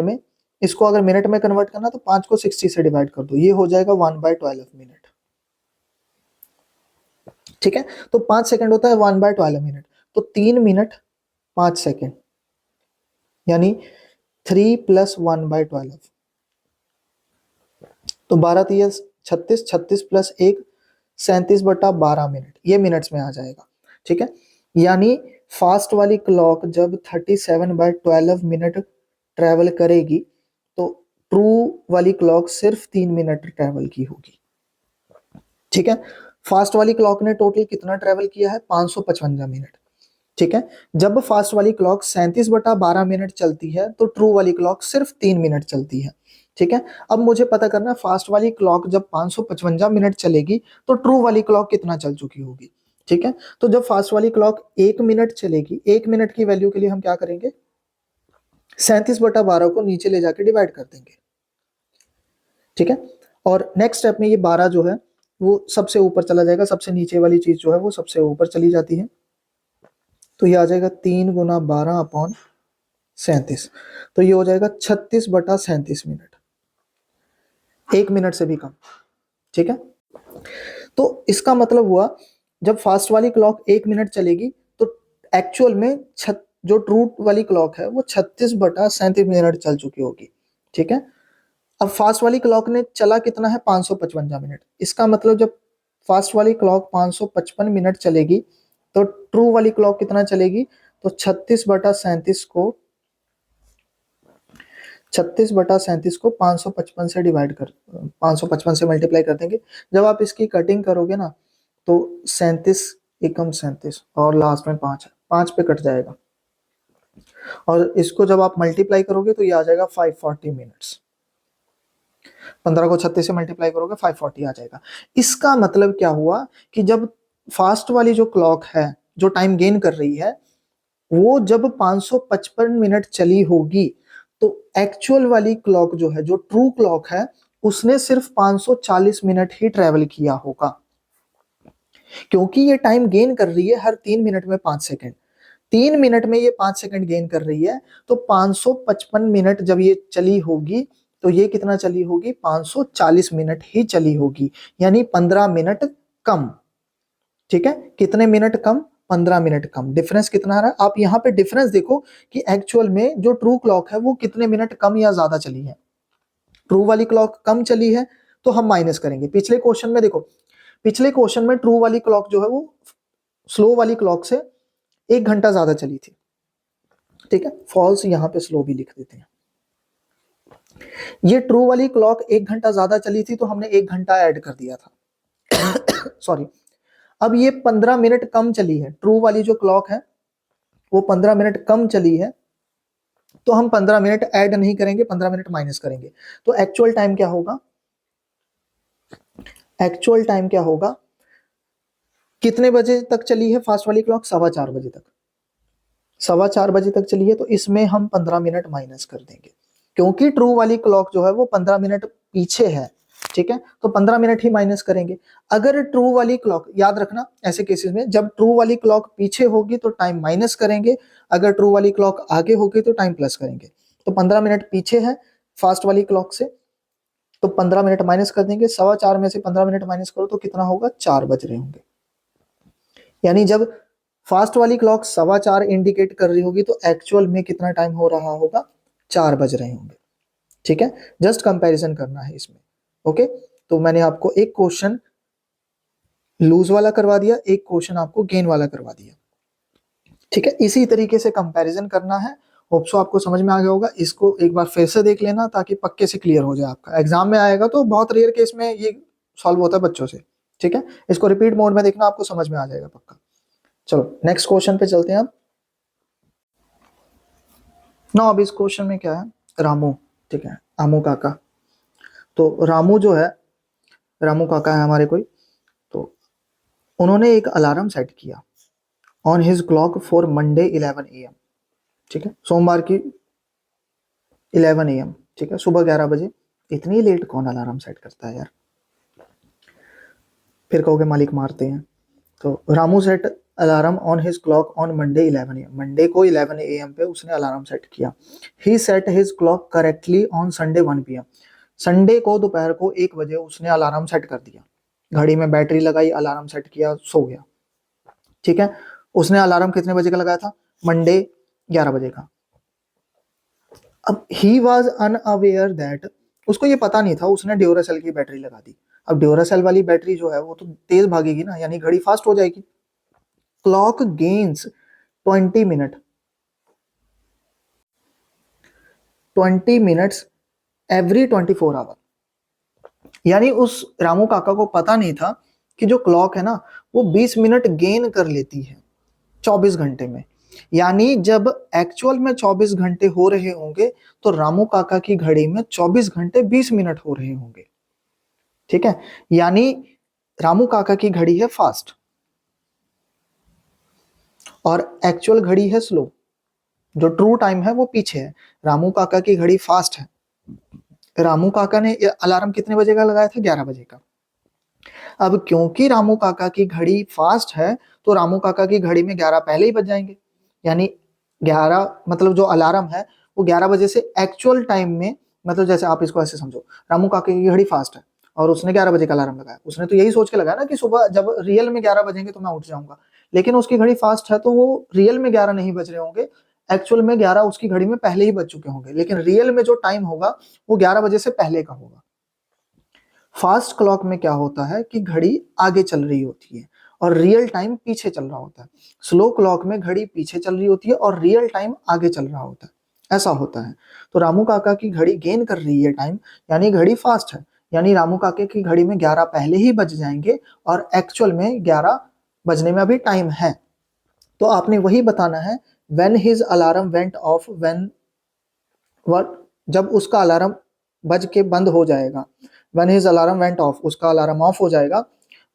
में इसको अगर मिनट में कन्वर्ट करना तो 5 को 60 से डिवाइड कर दो, ये हो जाएगा 1/12 मिनट, ठीक है। तो 5 सेकंड होता है 1/12 मिनट, तो 3 मिनट 5 सेकंड, यानी 3 + 1/12, तो 12 3 36, 36 + 1 37/12 मिनट, ये मिनट्स में आ जाएगा, ठीक है। यानी फास्ट वाली क्लॉक जब 37/12 मिनट ट्रेवल करेगी तो ट्रू वाली क्लॉक सिर्फ 3 मिनट ट्रेवल की होगी, ठीक है। फास्ट वाली क्लॉक ने टोटल कितना ट्रेवल किया है, 555 मिनट, ठीक है। जब फास्ट वाली क्लॉक 37/12 मिनट चलती है तो ट्रू वाली क्लॉक सिर्फ 3 मिनट चलती है, ठीक है। अब मुझे पता करना है फास्ट वाली क्लॉक जब 555 मिनट चलेगी तो ट्रू वाली क्लॉक कितना चल चुकी होगी, ठीक है। तो जब फास्ट वाली क्लॉक 1 मिनट चलेगी, 1 मिनट की वैल्यू के लिए हम क्या करेंगे, 37/12 को नीचे ले जाके डिवाइड कर देंगे, ठीक है। और नेक्स्ट स्टेप में ये 12 जो है वो सबसे ऊपर चला जाएगा, सबसे नीचे वाली चीज जो है वो सबसे ऊपर चली जाती है, तो ये आ जाएगा 3 × 12/37, तो ये हो जाएगा 36/37 मिनट, 1 मिनट से भी कम, ठीक है। तो इसका मतलब हुआ जब फास्ट वाली क्लॉक 1 मिनट चलेगी तो एक्चुअल में जो ट्रू वाली क्लॉक है वो 36/37 मिनट चल चुकी होगी, ठीक है। अब फास्ट वाली क्लॉक ने चला कितना है, 555 मिनट, इसका मतलब जब फास्ट वाली क्लॉक 555 मिनट चलेगी तो ट्रू वाली क्लॉक कितना चलेगी, तो 36/37 को 555 से डिवाइड कर 555 से मल्टीप्लाई कर देंगे। जब आप इसकी कटिंग करोगे ना तो 37 एकम 37 और लास्ट में 5 है, 5 पे कट जाएगा, और इसको जब आप मल्टीप्लाई करोगे तो ये आ जाएगा 540 मिनट्स, 15 को 36 से मल्टीप्लाई करोगे 540 आ जाएगा। इसका मतलब क्या हुआ कि जब फास्ट वाली जो क्लॉक है जो टाइम गेन कर रही है वो जब 555 मिनट चली होगी तो एक्चुअल वाली क्लॉक जो है, जो ट्रू क्लॉक है, उसने सिर्फ 540 मिनट ही ट्रेवल किया होगा, क्योंकि ये टाइम गेन कर रही है हर 3 मिनट में 5 सेकंड, 3 मिनट में ये 5 सेकंड गेन कर रही है, तो 555 मिनट जब ये चली होगी तो ये कितना चली होगी, 540 मिनट ही चली होगी, यानी 15 मिनट कम, ठीक है। कितने मिनट कम, 15 मिनट कम। डिफरेंस कितना आ रहा है, आप यहाँ पे डिफरेंस देखो कि एक्चुअल में जो ट्रू क्लॉक है वो कितने मिनट कम या ज्यादा चली है। ट्रू वाली क्लॉक कम चली है तो हम माइनस करेंगे। पिछले क्वेश्चन में देखो, पिछले क्वेश्चन में ट्रू वाली क्लॉक जो है वो स्लो वाली क्लॉक से 1 घंटा ज्यादा चली थी, ठीक है। फॉल्स यहाँ पे स्लो भी लिख देते हैं। ये ट्रू वाली क्लॉक 1 घंटा ज्यादा चली थी तो हमने 1 घंटा ऐड कर दिया था सॉरी। अब ये 15 मिनट कम चली है, ट्रू वाली जो क्लॉक है वो 15 मिनट कम चली है, तो हम 15 मिनट ऐड नहीं करेंगे, 15 मिनट माइनस करेंगे। तो एक्चुअल टाइम क्या होगा, एक्चुअल टाइम क्या होगा, कितने बजे तक चली है फास्ट वाली क्लॉक, 4:15 बजे तक, 4:15 बजे तक चली है, तो इसमें हम 15 मिनट माइनस कर देंगे, क्योंकि ट्रू वाली क्लॉक जो है वो 15 मिनट पीछे है, ठीक है। तो 15 मिनट ही माइनस करेंगे। अगर ट्रू वाली क्लॉक, याद रखना ऐसे केसेस में जब ट्रू वाली क्लॉक पीछे होगी तो टाइम माइनस करेंगे, अगर ट्रू वाली क्लॉक आगे होगी तो टाइम प्लस करेंगे। तो 15 मिनट पीछे है फास्ट वाली क्लॉक से, तो 15 मिनट माइनस कर देंगे। 4:15 में से 15 मिनट माइनस करो तो कितना होगा, 4 बज रहे होंगे। यानी जब फास्ट वाली क्लॉक 4:15 इंडिकेट कर रही होगी तो एक्चुअल में कितना टाइम हो रहा होगा, 4 बज रहे होंगे, ठीक है। जस्ट कंपैरिजन करना है इसमें, ओके। तो मैंने आपको एक क्वेश्चन लूज वाला करवा दिया, एक क्वेश्चन आपको गेन वाला करवा दिया, ठीक है। इसी तरीके से कंपैरिजन करना है। होप सो आपको समझ में आ गया होगा। इसको एक बार फिर से देख लेना ताकि पक्के से क्लियर हो जाए, आपका एग्जाम में आएगा तो बहुत रेयर केस में ये सॉल्व होता है बच्चों से, ठीक है। इसको रिपीट मोड में देखना, आपको समझ में आ जाएगा पक्का। चलो नेक्स्ट क्वेश्चन पे चलते हैं अब। ना अब इस क्वेश्चन में क्या है, रामू, ठीक है, रामू काका। तो रामू जो है, रामू काका है हमारे कोई, तो उन्होंने एक अलार्म सेट किया on his clock for Monday 11 AM। ठीक है, सोमवार की 11 AM, ठीक है, सुबह 11 बजे। इतनी लेट कौन अलार्म सेट करता है यार। फिर कहोगे मालिक मारते हैं। तो Ramu set alarm on his clock on Monday 11 AM, Monday को 11 AM पे उसने अलार्म सेट किया। He set his clock correctly on Sunday 1 PM, Sunday को दोपहर को 1 बजे उसने अलार्म सेट कर दिया। घड़ी में बैटरी लगाई, अलार्म सेट किया, सो गया। ठीक है, उसने अलार्म कितने बजे का लगाया था? मंडे 11 बजे का। अब ही वॉज अनअवेयर दैट, उसको ये पता नहीं था, उसने ड्यूरासेल की बैटरी लगा दी। अब ड्यूरासेल वाली बैटरी जो है वो तो तेज भागेगी ना, यानी घड़ी फास्ट हो जाएगी। Clock gains 20 minute 20 minutes every 24 hour, यानी उस रामू काका को पता नहीं था कि जो क्लॉक है ना वो 20 मिनट गेन कर लेती है 24 घंटे में। यानी जब एक्चुअल में 24 घंटे हो रहे होंगे तो रामू काका की घड़ी में 24 घंटे 20 मिनट हो रहे होंगे। ठीक है, यानी रामू काका की घड़ी है फास्ट और एक्चुअल घड़ी है स्लो। जो ट्रू टाइम है वो पीछे है। रामू काका की घड़ी फास्ट है। रामू काका ने अलार्म कितने बजे का लगाया था? 11 बजे का। अब क्योंकि रामू काका की घड़ी फास्ट है तो रामू काका की घड़ी में 11 पहले ही बज जाएंगे। यानी 11 मतलब जो अलार्म है वो 11 बजे से एक्चुअल टाइम में, मतलब जैसे आप इसको ऐसे समझो, रामू काका की घड़ी फास्ट है और उसने 11 बजे का अलार्म लगाया। उसने तो यही सोच के लगाया ना कि सुबह जब रियल में 11 बजेंगे तो मैं उठ जाऊंगा, लेकिन उसकी घड़ी फास्ट है तो वो रियल में 11 नहीं बज रहे होंगे, एक्चुअल में 11 उसकी घड़ी में पहले ही बज चुके होंगे, लेकिन रियल में जो टाइम होगा वो 11 बजे से पहले का होगा। फास्ट क्लॉक में क्या होता है कि घड़ी आगे चल रही होती है और रियल टाइम पीछे चल रहा होता है। स्लो क्लॉक में घड़ी पीछे चल रही होती है और रियल टाइम आगे चल रहा होता है। ऐसा होता है। तो रामू काका की घड़ी गेन कर रही है टाइम, यानी घड़ी फास्ट है, यानी रामू काके की घड़ी में 11 पहले ही बज जाएंगे और एक्चुअल में 11 बजने में अभी टाइम है। तो आपने वही बताना है, when his alarm went of, when what, जब उसका अलार्म बज के बंद हो जाएगा। When his alarm went of, उसका अलार्म ऑफ हो जाएगा।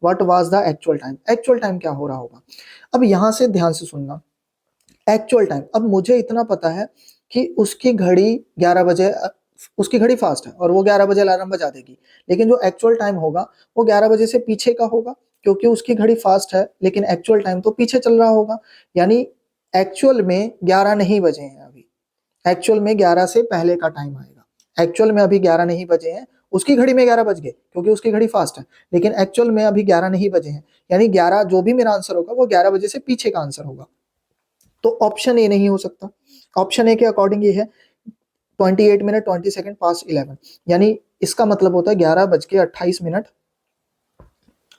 What was the actual time, actual time क्या हो रहा होगा। अब यहां से ध्यान से सुनना, एक्चुअल टाइम। अब मुझे इतना पता है कि उसकी घड़ी 11 बजे, उसकी घड़ी फास्ट है और वो 11 बजे अलार्म बजा देगी, लेकिन जो एक्चुअल टाइम होगा वो 11 बजे से पीछे का होगा, क्योंकि उसकी घड़ी फास्ट है लेकिन एक्चुअल टाइम तो पीछे चल रहा होगा। यानी एक्चुअल में 11 नहीं बजे हैं अभी, एक्चुअल में 11 से पहले का टाइम आएगा। एक्चुअल में अभी 11 नहीं बजे हैं, उसकी घड़ी में 11 बज गए क्योंकि उसकी घड़ी फास्ट है, लेकिन एक्चुअल में अभी 11 नहीं बजे हैं, यानी 11 जो भी मेरा आंसर होगा वो 11 बजे से पीछे का आंसर होगा। तो ऑप्शन ए नहीं हो सकता। ऑप्शन ए के अकॉर्डिंग ये है 28 मिनट 20 सेकंड पास 11, यानी इसका मतलब होता है 11:28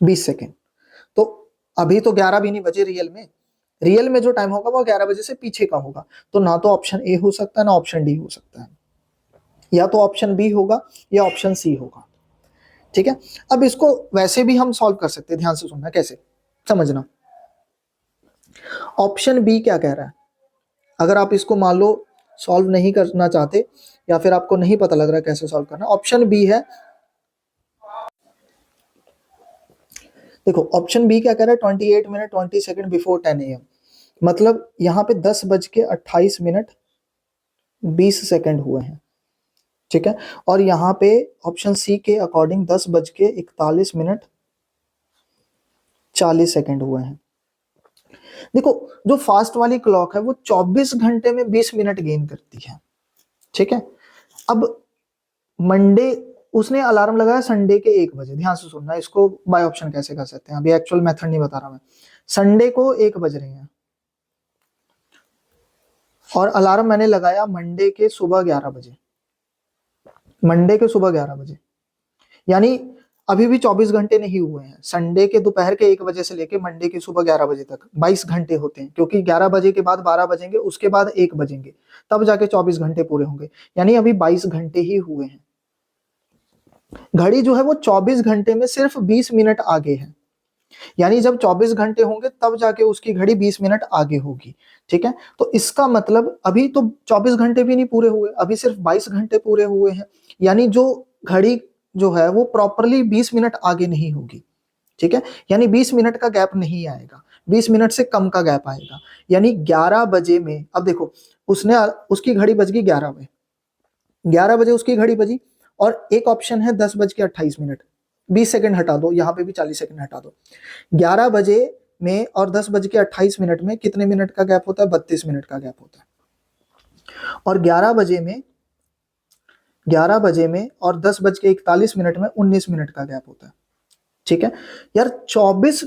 20 सेकंड। तो अभी तो 11 भी नहीं बजे रियल में, रियल में जो टाइम होगा वो 11 बजे से पीछे का होगा। तो ना तो ऑप्शन ए हो सकता है ना ऑप्शन डी हो सकता है, या तो ऑप्शन बी होगा या ऑप्शन सी होगा। ठीक है, अब इसको वैसे भी हम सॉल्व कर सकते हैं, ध्यान से सुनना कैसे, समझना। ऑप्शन बी क्या कह रहा है, अगर आप इसको मान लो सॉल्व नहीं करना चाहते या फिर आपको नहीं पता लग रहा है कैसे सॉल्व करना, ऑप्शन बी है, देखो ऑप्शन बी क्या कह रहा है 28 मिनट 20 सेकंड बिफोर 10 AM, मतलब यहाँ पे 10:28 20 सेकंड हुए हैं। ठीक है, और यहाँ पे ऑप्शन सी के अकॉर्डिंग 10:41 40 सेकंड हुए हैं। देखो जो फास्ट वाली क्लॉक है वो 24 घंटे में 20 मिनट गेन करती है। ठीक है, अब मंडे उसने अलार्म लगाया संडे के 1 बजे, ध्यान से सुनना, इसको बाय ऑप्शन कैसे कर सकते हैं, अभी एक्चुअल मेथड नहीं बता रहा मैं। संडे को 1 बज रहे हैं और अलार्म मैंने लगाया मंडे के सुबह 11 बजे, मंडे के सुबह 11 बजे, यानी अभी भी 24 घंटे नहीं हुए हैं। संडे के दोपहर के 1 बजे से लेके मंडे के सुबह 11 बजे तक 22 घंटे होते हैं, क्योंकि 11 बजे के बाद 12 बजेंगे, उसके बाद 1 बजेंगे, तब जाके 24 घंटे पूरे होंगे, यानी अभी 22 घंटे ही हुए हैं। घड़ी जो है वो 24 घंटे में सिर्फ 20 मिनट आगे है, यानी जब 24 घंटे होंगे तब जाके उसकी घड़ी 20 मिनट आगे होगी। ठीक है, तो इसका मतलब अभी तो 24 घंटे भी नहीं पूरे हुए, अभी सिर्फ 22 घंटे पूरे हुए हैं, यानी जो घड़ी जो है वो प्रॉपरली 20 मिनट आगे नहीं होगी। ठीक है, यानी 20 मिनट का गैप नहीं आएगा। 20 मिनट से कम का गैप आएगा। यानी 11 बजे में, अब देखो उसकी घड़ी बज गई 11 बजे, 11 बजे उसकी घड़ी बजी, और एक ऑप्शन है 10:28, 20 सेकंड हटा दो, यहाँ पे भी 40 सेकंड हटा दो। 11 बजे में और 10:28 में कितने मिनट का गैप होता है? 32 मिनट का गैप होता है। और 11 बजे में और 10:41 में 19 मिनट का गैप होता है। ठीक है यार, 24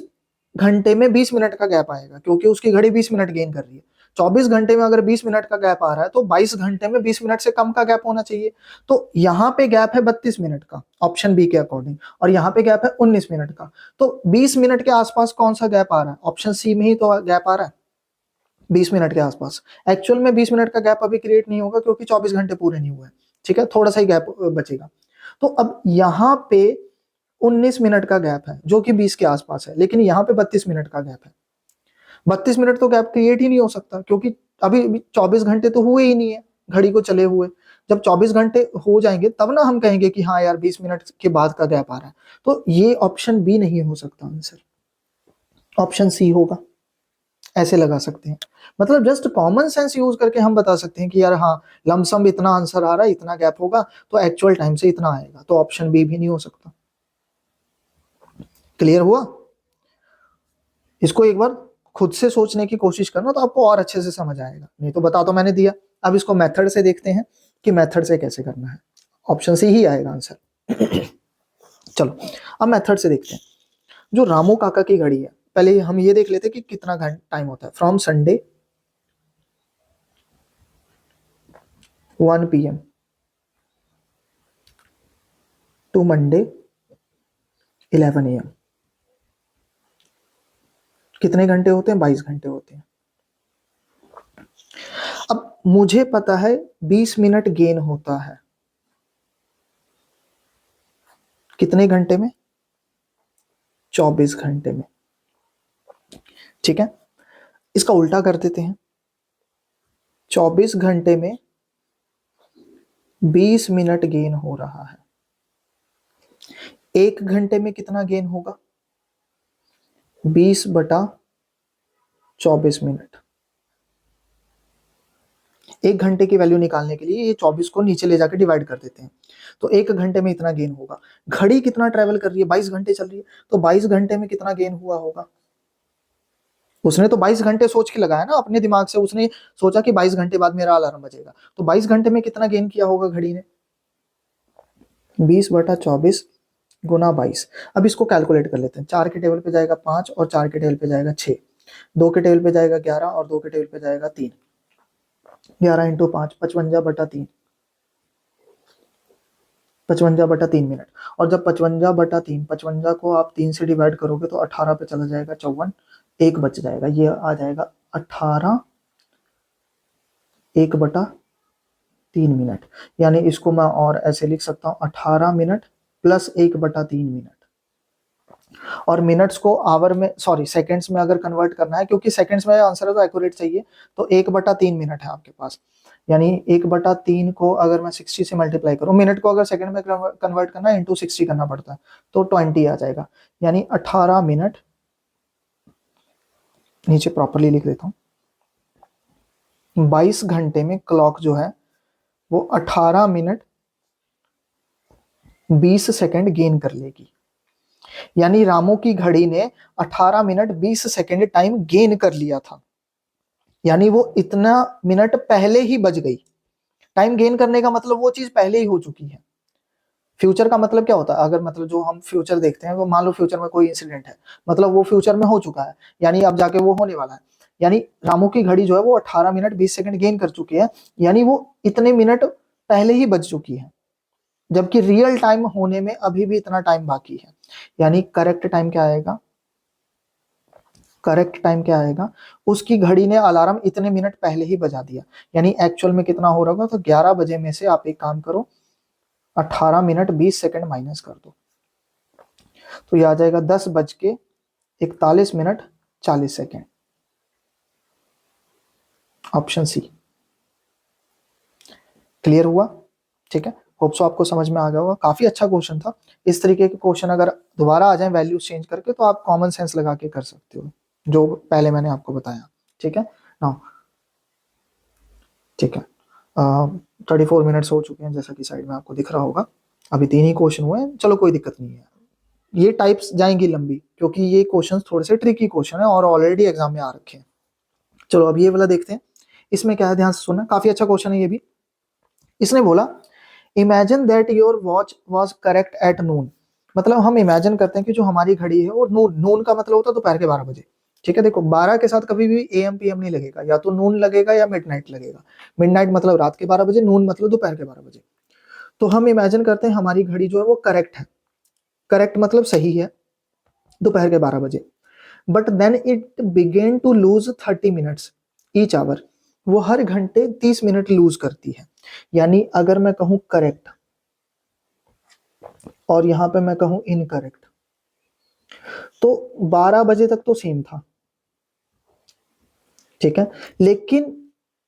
घंटे में 20 मिनट का गैप आएगा, क्योंकि उसकी घड़ी 20 मिनट गेन कर रही है। 24 घंटे में अगर 20 मिनट का गैप आ रहा है तो 22 घंटे में 20 मिनट से कम का गैप होना चाहिए। तो यहाँ पे गैप है 32 मिनट का ऑप्शन बी के अकॉर्डिंग, और यहाँ पे गैप है 19 मिनट का। तो 20 मिनट के आसपास कौन सा गैप आ रहा है? ऑप्शन सी में ही तो गैप आ रहा है 20 मिनट के आसपास। एक्चुअल में 20 मिनट का गैप अभी क्रिएट नहीं होगा, क्योंकि 24 घंटे पूरे नहीं हुए। ठीक है, थोड़ा सा ही गैप बचेगा। तो अब यहाँ पे 19 मिनट का गैप है जो कि 20 के आसपास है, लेकिन यहाँ पे 32 मिनट का गैप है। 32 मिनट तो गैप क्रिएट ही नहीं हो सकता, क्योंकि अभी 24 घंटे तो हुए ही नहीं है घड़ी को चले हुए। जब 24 घंटे हो जाएंगे तब ना हम कहेंगे कि हाँ यार 20 मिनट के बाद का गैप आ रहा है। तो ये ऑप्शन बी नहीं हो सकता आंसर, ऑप्शन सी होगा। ऐसे लगा सकते हैं, मतलब जस्ट कॉमन सेंस यूज करके हम बता सकते हैं कि यार हाँ लमसम इतना आंसर आ रहा है, इतना गैप होगा, तो एक्चुअल टाइम से इतना आएगा, तो ऑप्शन बी भी नहीं हो सकता। क्लियर हुआ? इसको एक बार खुद से सोचने की कोशिश करना तो आपको और अच्छे से समझ आएगा, नहीं तो बता तो मैंने दिया। अब इसको मेथड से देखते हैं कि मेथड से कैसे करना है। ऑप्शन सी ही आएगा आंसर। चलो अब मेथड से देखते हैं। जो रामू काका की घड़ी है, पहले हम ये देख लेते हैं कि कितना टाइम होता है। From Sunday 1 PM to Monday 11 AM। कितने घंटे होते हैं? 22 घंटे होते हैं। अब मुझे पता है 20 मिनट गेन होता है कितने घंटे में? 24 घंटे में। ठीक है, इसका उल्टा कर देते हैं। 24 घंटे में 20 मिनट गेन हो रहा है। एक घंटे में कितना गेन होगा? 20/24 मिनट। एक घंटे की वैल्यू निकालने के लिए ये 24 को नीचे ले जाकर डिवाइड कर देते हैं, तो एक घंटे में इतना गेन होगा। घड़ी कितना ट्रेवल कर रही है? 22 घंटे चल रही है, तो 22 घंटे में कितना गेन हुआ होगा? उसने तो 22 घंटे सोच के लगाया ना अपने दिमाग से, उसने सोचा कि 22 घंटे बाद मेरा अलार्म बजेगा, तो 22 घंटे में कितना गेन किया होगा घड़ी ने? 20/24 गुना 22। अब इसको कैलकुलेट कर लेते हैं। 4 के टेबल पे जाएगा 5 और 4 के टेबल पे जाएगा 6, 2 के टेबल पे जाएगा 11 और 2 के टेबल पे जाएगा 3। 11 × 5 55/3, 55/3 मिनट। और जब 55/3, 55 को आप 3 से डिवाइड करोगे तो 18 पे चला जाएगा 54, 1 बच जाएगा। ये आ जाएगा 18 1/3 मिनट। यानी इसको मैं और ऐसे लिख सकता हूँ 18 मिनट प्लस 1/3 मिनट। और मिनट्स को आवर में, सॉरी सेकंड्स में अगर कन्वर्ट करना है, क्योंकि सेकंड्स में आंसर है तो एक्यूरेट चाहिए, तो 1/3 मिनट है आपके पास। यानी 1/3 को अगर मैं 60 से मल्टीप्लाई करूं, मिनट को अगर सेकंड में कन्वर्ट करना है इंटू 60 करना पड़ता है, तो 20 आ जाएगा। यानी 18 मिनट, नीचे प्रॉपरली लिख देता हूं, 22 घंटे में क्लॉक जो है वो 18 मिनट 20 सेकंड गेन कर लेगी। यानी रामू की घड़ी ने 18 मिनट 20 सेकंड टाइम गेन कर लिया था, यानी वो इतना मिनट पहले ही बज गई। टाइम गेन करने का मतलब वो चीज पहले ही हो चुकी है। फ्यूचर का मतलब क्या होता है? अगर मतलब जो हम फ्यूचर देखते हैं वो, मान लो फ्यूचर में कोई इंसिडेंट है, मतलब वो फ्यूचर में हो चुका है, यानी अब जाके वो होने वाला है। यानी रामू की घड़ी जो है वो 18 मिनट 20 सेकंड गेन कर चुकी है, यानी वो इतने मिनट पहले ही बज चुकी है, जबकि रियल टाइम होने में अभी भी इतना टाइम बाकी है। यानी करेक्ट टाइम क्या आएगा? करेक्ट टाइम क्या आएगा? उसकी घड़ी ने अलार्म इतने मिनट पहले ही बजा दिया। यानी एक्चुअल में कितना हो रहा होगा? तो 11 बजे में से आप एक काम करो, 18 मिनट 20 सेकंड माइनस कर दो, तो ये आ जाएगा 10:41 minute 40 second. Option C. Clear हुआ? ठीक है, होप सो आपको समझ में आ गया होगा। काफी अच्छा क्वेश्चन था। इस तरीके के क्वेश्चन अगर दोबारा आ जाए वैल्यूज चेंज करके, तो आप कॉमन सेंस लगा के कर सकते हो। जो पहले मैंने आपको बताया, ठीक है ना। ठीक है, 34 मिनट्स हो चुके हैं जैसा कि साइड में आपको दिख रहा होगा। अभी 3 ही क्वेश्चन हुए हैं, चलो कोई दिक्कत नहीं है। ये टाइप्स जाएंगी लंबी क्योंकि ये क्वेश्चंस थोड़े से ट्रिकी क्वेश्चन है और ऑलरेडी एग्जाम में आ रखे हैं। चलो अब ये वाला देखते हैं, इसमें क्या है, ध्यान से सुनना, काफी अच्छा क्वेश्चन है ये भी। इसने बोला imagine that your watch was correct at noon. मतलब हम इमेजिन करते हैं कि जो हमारी घड़ी है वो नून, नून का मतलब होता है दोपहर के 12 बजे। ठीक है, देखो 12 के साथ कभी भी एएम पीएम नहीं लगेगा, या तो नून लगेगा या मिडनाइट लगेगा। मिडनाइट मतलब रात के 12 बजे, नून मतलब दोपहर के 12 बजे। तो हम इमेजिन करते हैं हमारी घड़ी जो है वो करेक्ट है, करेक्ट मतलब सही है, दोपहर के 12 बजे। But then it began to lose 30 minutes each hour. वो हर घंटे 30 मिनट लूज करती है। यानी अगर मैं कहूं करेक्ट और यहां पे मैं कहूं इनकरेक्ट, तो 12 बजे तक तो सेम था, ठीक है। लेकिन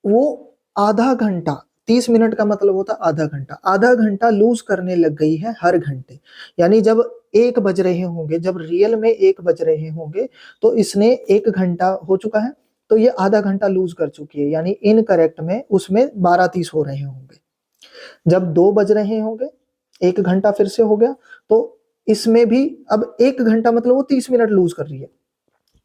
वो आधा घंटा, 30 मिनट का मतलब होता आधा घंटा, आधा घंटा लूज करने लग गई है हर घंटे। यानी जब 1 बज रहे होंगे, जब रियल में 1 बज रहे होंगे, तो इसने 1 घंटा हो चुका है, तो ये आधा घंटा लूज कर चुकी है। यानी इनकरेक्ट में उसमें 12:30 हो रहे होंगे। जब 2 बज रहे होंगे, 1 घंटा फिर से हो गया, तो इसमें भी अब 1 घंटा मतलब वो 30 मिनट लूज कर रही है।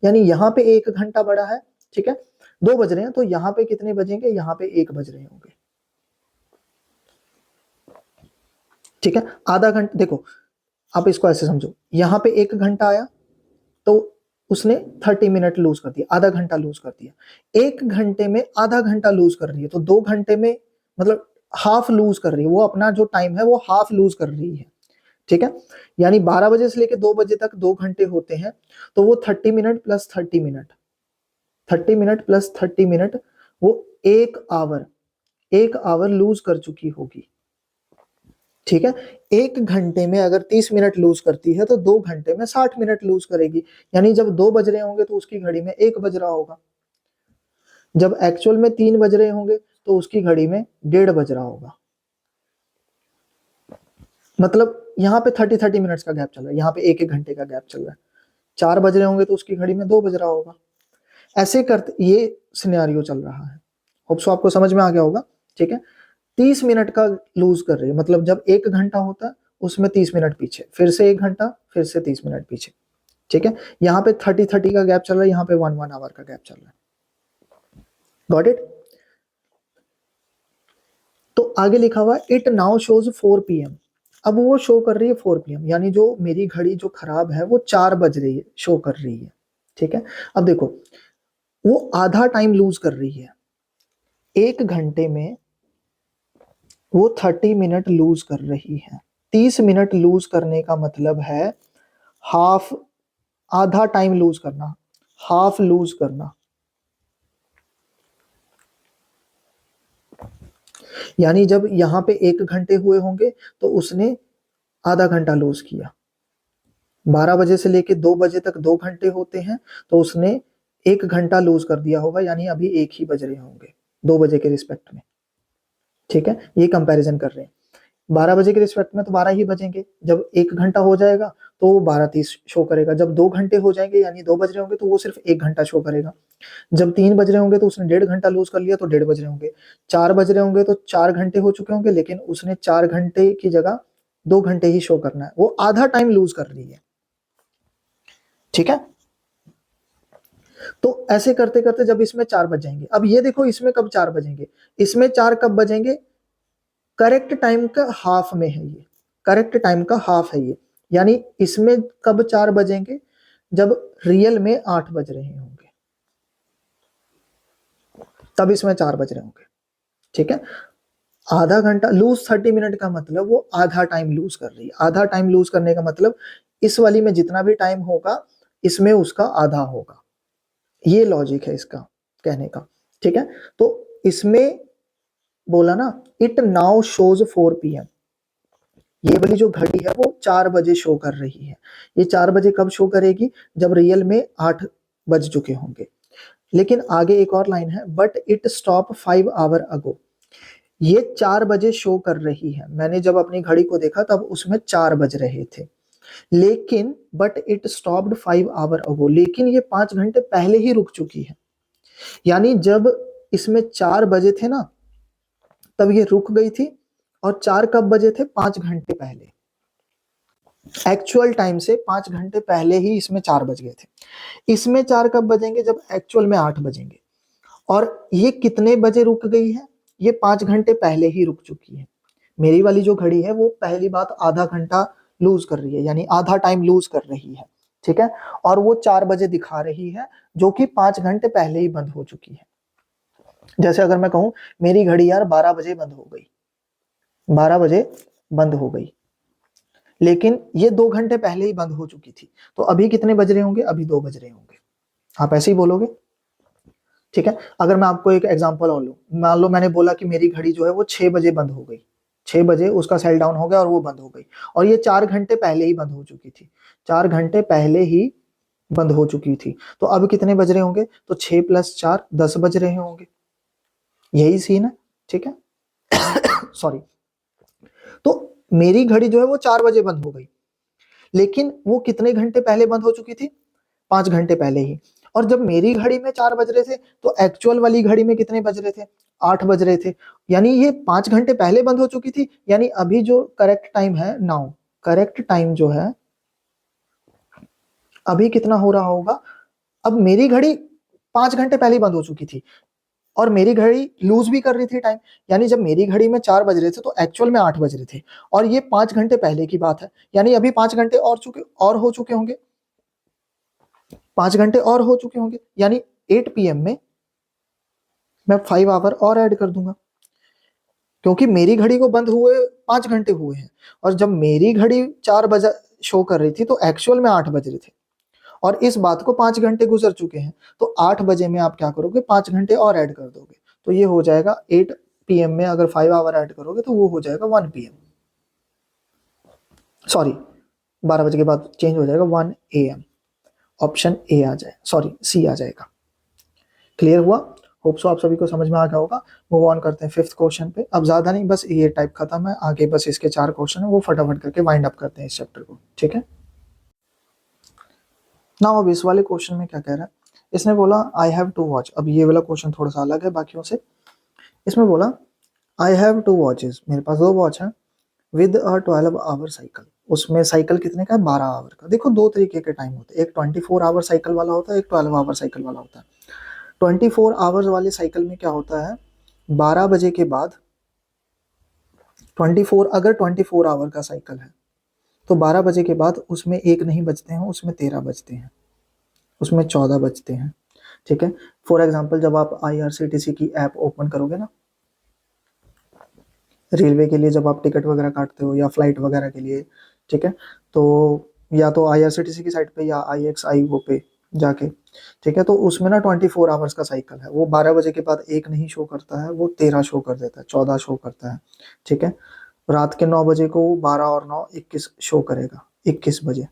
यानी यहाँ पे 1 घंटा बढ़ा है, ठीक है। 2 बज रहे हैं तो यहाँ पे कितने बजेंगे, यहाँ पे 1 बज रहे होंगे, ठीक है। आधा घंटा, देखो आप इसको ऐसे समझो, यहाँ पे 1 घंटा आया तो उसने 30 मिनट लूज कर दिया, आधा घंटा लूज कर दिया। 1 घंटे में आधा घंटा लूज कर रही है, तो 2 घंटे में मतलब हाफ लूज कर रही है, वो अपना जो टाइम है वो हाफ लूज कर रही है, ठीक है। यानी 12 बजे से लेकर 2 बजे तक 2 घंटे होते हैं, तो वो 30 minute plus 30 minute, 30 minute plus 30 minute, वो 1 आवर, 1 आवर लूज कर चुकी होगी, ठीक है। 1 घंटे में अगर 30 मिनट लूज करती है तो 2 घंटे में 60 मिनट लूज करेगी। यानी जब 2 बज रहे होंगे तो उसकी घड़ी में 1 बज रहा होगा, जब एक्चुअल में 3 बज रहे होंगे तो उसकी घड़ी में 1:30 बज रहा होगा। मतलब यहाँ पे 30 मिनट्स का गैप चल रहा है, यहाँ पे 1 घंटे का गैप चल रहा है। 4 बज रहे होंगे तो उसकी घड़ी में 2 बज रहा होगा। ऐसे करते ये सिनेरियो चल रहा है। होप सो आपको समझ में आ गया होगा, ठीक है। 30 मिनट का लूज कर रही है, मतलब जब 1 घंटा होता है उसमें 30 मिनट पीछे, फिर से 1 घंटा, फिर से 30 मिनट पीछे, ठीक है। यहाँ पे 30 का गैप चल रहा है, यहाँ पे 1 आवर का गैप चल रहा है। Got it. तो आगे लिखा हुआ है इट नाउ शोज 4 PM। अब वो शो कर रही है 4 PM, यानी जो मेरी घड़ी जो खराब है वो 4 बज रही है, शो कर रही है, ठीक है। अब देखो वो आधा टाइम लूज कर रही है, 1 घंटे में वो 30 मिनट लूज कर रही है। 30 मिनट लूज करने का मतलब है हाफ, आधा टाइम लूज करना, हाफ लूज करना। यानी जब यहाँ पे 1 घंटे हुए होंगे तो उसने आधा घंटा लूज किया। 12 बजे से लेके 2 बजे तक 2 घंटे होते हैं, तो उसने 1 घंटा लूज कर दिया होगा, यानी अभी 1 ही बज रहे होंगे 2 बजे के रिस्पेक्ट में, ठीक है। ये कंपैरिजन कर रहे हैं। 12 बजे के रिस्पेक्ट में तो 12 ही बजेंगे, जब 1 घंटा हो जाएगा तो वो 12:30 शो करेगा। जब 2 घंटे हो जाएंगे यानी 2 बज रहे होंगे तो वो सिर्फ 1 घंटा शो करेगा। जब 3 बज रहे होंगे तो उसने 1.5 घंटा लूज कर लिया तो 1.5 बज रहे होंगे। 4 बज रहे होंगे तो 4 घंटे हो चुके होंगे, लेकिन उसने 4 घंटे की जगह 2 घंटे ही शो करना है, वो आधा टाइम लूज कर रही है, ठीक है। तो ऐसे करते करते जब इसमें 4 बज जाएंगे, अब ये देखो इसमें कब 4 बजेंगे, इसमें 4 कब बजेंगे, करेक्ट टाइम का हाफ में है ये, करेक्ट टाइम का हाफ है ये। यानी इसमें कब 4 बजेंगे, जब रियल में 8 बज रहे होंगे, तब इसमें 4 बज रहे होंगे, ठीक है। आधा घंटा लूज 30 मिनट का मतलब वो आधा टाइम लूज कर रही है। आधा टाइम लूज करने का मतलब इस वाली में जितना भी टाइम होगा इसमें उसका आधा होगा। ये लॉजिक है इसका कहने का, ठीक है। तो इसमें बोला ना इट नाउ शोज 4 PM, ये वाली जो घड़ी है वो 4 बजे शो कर रही है। ये 4 बजे कब शो करेगी, जब रियल में 8 बज चुके होंगे। लेकिन आगे एक और लाइन है, but it stop 5 hour ago. ये 4 बजे शो कर रही है, मैंने जब अपनी घड़ी को देखा तब उसमें 4 बज रहे थे, लेकिन but it stopped 5 hour ago, लेकिन ये 5 घंटे पहले ही रुक चुकी है। यानी जब इसमें 4 बजे थे ना, तब ये रुक गई थी। और 4 कब बजे थे? 5 घंटे पहले। एक्चुअल टाइम से 5 घंटे पहले ही इसमें 4 बज गए थे। इसमें 4 कब बजेंगे? जब एक्चुअल में 8 बजेंगे। और ये कितने बजे रुक गई है? ये 5 घंटे पहले ही रुक चुकी है। मेरी वाली जो घड़ी है वो पहली बात आधा घंटा लूज कर रही है, यानी आधा टाइम लूज कर रही है, ठीक है। और वो 4 बजे दिखा रही है, जो कि 5 घंटे पहले ही बंद हो चुकी है। जैसे अगर मैं कहूं मेरी घड़ी यार 12 बजे बंद हो गई, 12 बजे बंद हो गई, लेकिन ये 2 घंटे पहले ही बंद हो चुकी थी, तो अभी कितने बज रहे होंगे? अभी 2 बज रहे होंगे। आप ऐसे ही बोलोगे, ठीक है। अगर मैं आपको एक एग्जांपल और लूं, मान लो मैंने बोला कि मेरी घड़ी जो है वो 6 बजे बंद हो गई, 6 बजे उसका सेल डाउन हो गया और वो बंद हो गई, और ये 4 घंटे पहले ही बंद हो चुकी थी, 4 घंटे पहले ही बंद हो चुकी थी। तो अब कितने बज रहे होंगे? तो 6 + 4 10 बज रहे होंगे। यही सीन है, ठीक है। सॉरी। तो मेरी घड़ी जो है वो 4 बजे बंद हो गई, लेकिन वो कितने घंटे पहले बंद हो चुकी थी? 5 घंटे पहले ही। और जब मेरी घड़ी में 4 बज रहे थे, तो एक्चुअल वाली घड़ी में कितने बज रहे थे? 8 बज रहे थे। यानी ये 5 घंटे पहले बंद हो चुकी थी। यानी अभी जो करेक्ट टाइम है नाउ, करेक्ट टाइम जो है अभी कितना हो रहा होगा? अब मेरी घड़ी 5 घंटे पहले ही बंद हो चुकी थी, और मेरी घड़ी लूज भी कर रही थी टाइम। यानी जब मेरी घड़ी में 4 बज रहे थे, तो एक्चुअल में 8 बज रहे थे, और ये 5 घंटे पहले की बात है। यानी अभी 5 घंटे और हो चुके होंगे, 5 घंटे और हो चुके होंगे। यानी 8 PM में मैं 5 आवर और ऐड कर दूंगा, क्योंकि मेरी घड़ी को बंद हुए 5 घंटे हुए हैं, और जब मेरी घड़ी 4 बजे शो कर रही थी, तो एक्चुअल में 8 बज रहे थे, और इस बात को 5 घंटे गुजर चुके हैं। तो 8 बजे में आप क्या करोगे? 5 घंटे और ऐड कर दोगे, तो ये हो जाएगा 8 PM में अगर 5 आवर ऐड करोगे तो वो हो जाएगा 1 PM। सॉरी, 12 बजे के बाद चेंज हो जाएगा 1 AM। ऑप्शन ए आ जाए, सॉरी सी आ जाएगा। क्लियर हुआ? होप सो आप सभी को समझ में आ गया होगा। मूव ऑन करते हैं 5th क्वेश्चन पे। अब ज्यादा नहीं, बस ये टाइप खत्म है, आगे बस इसके 4 क्वेश्चन है, वो फटाफट करके वाइंड अप करते हैं इस चैप्टर को, ठीक है। ना अब इस वाले क्वेश्चन में क्या कह रहा है? इसने बोला आई हैव टू वॉच। अब ये वाला क्वेश्चन थोड़ा सा अलग है बाकियों से। इसमें बोला आई हैव 2 वॉचेस, मेरे पास 2 वॉच हैं, विद अ 12 आवर साइकिल। उसमें साइकिल कितने का है? 12 आवर का। देखो 2 तरीके के टाइम होते हैं, एक 24 आवर साइकिल वाला होता है, एक 12 आवर साइकिल वाला होता है। 24 आवर्स वाले साइकिल में क्या होता है? 12 बजे के बाद 24, अगर 24 आवर का साइकिल है, तो 12 बजे के बाद उसमें 1 नहीं बजते हैं, उसमें 13 बजते हैं, उसमें 14 बजते हैं, ठीक है। फॉर एग्जाम्पल जब आप IRCTC की ऐप ओपन करोगे ना, रेलवे के लिए जब आप टिकट वगैरह काटते हो या फ्लाइट वगैरह के लिए, ठीक है, तो या तो IRCTC की साइट पे या IXIO पे जाके, ठीक है, तो उसमें ना 24 आवर्स का साइकिल है। वो 12 बजे के बाद 1 नहीं शो करता है, वो 13 शो कर देता है, 14 शो करता है, ठीक है। रात के 9 बजे को 12 और 9 21 शो करेगा, 21 बजे,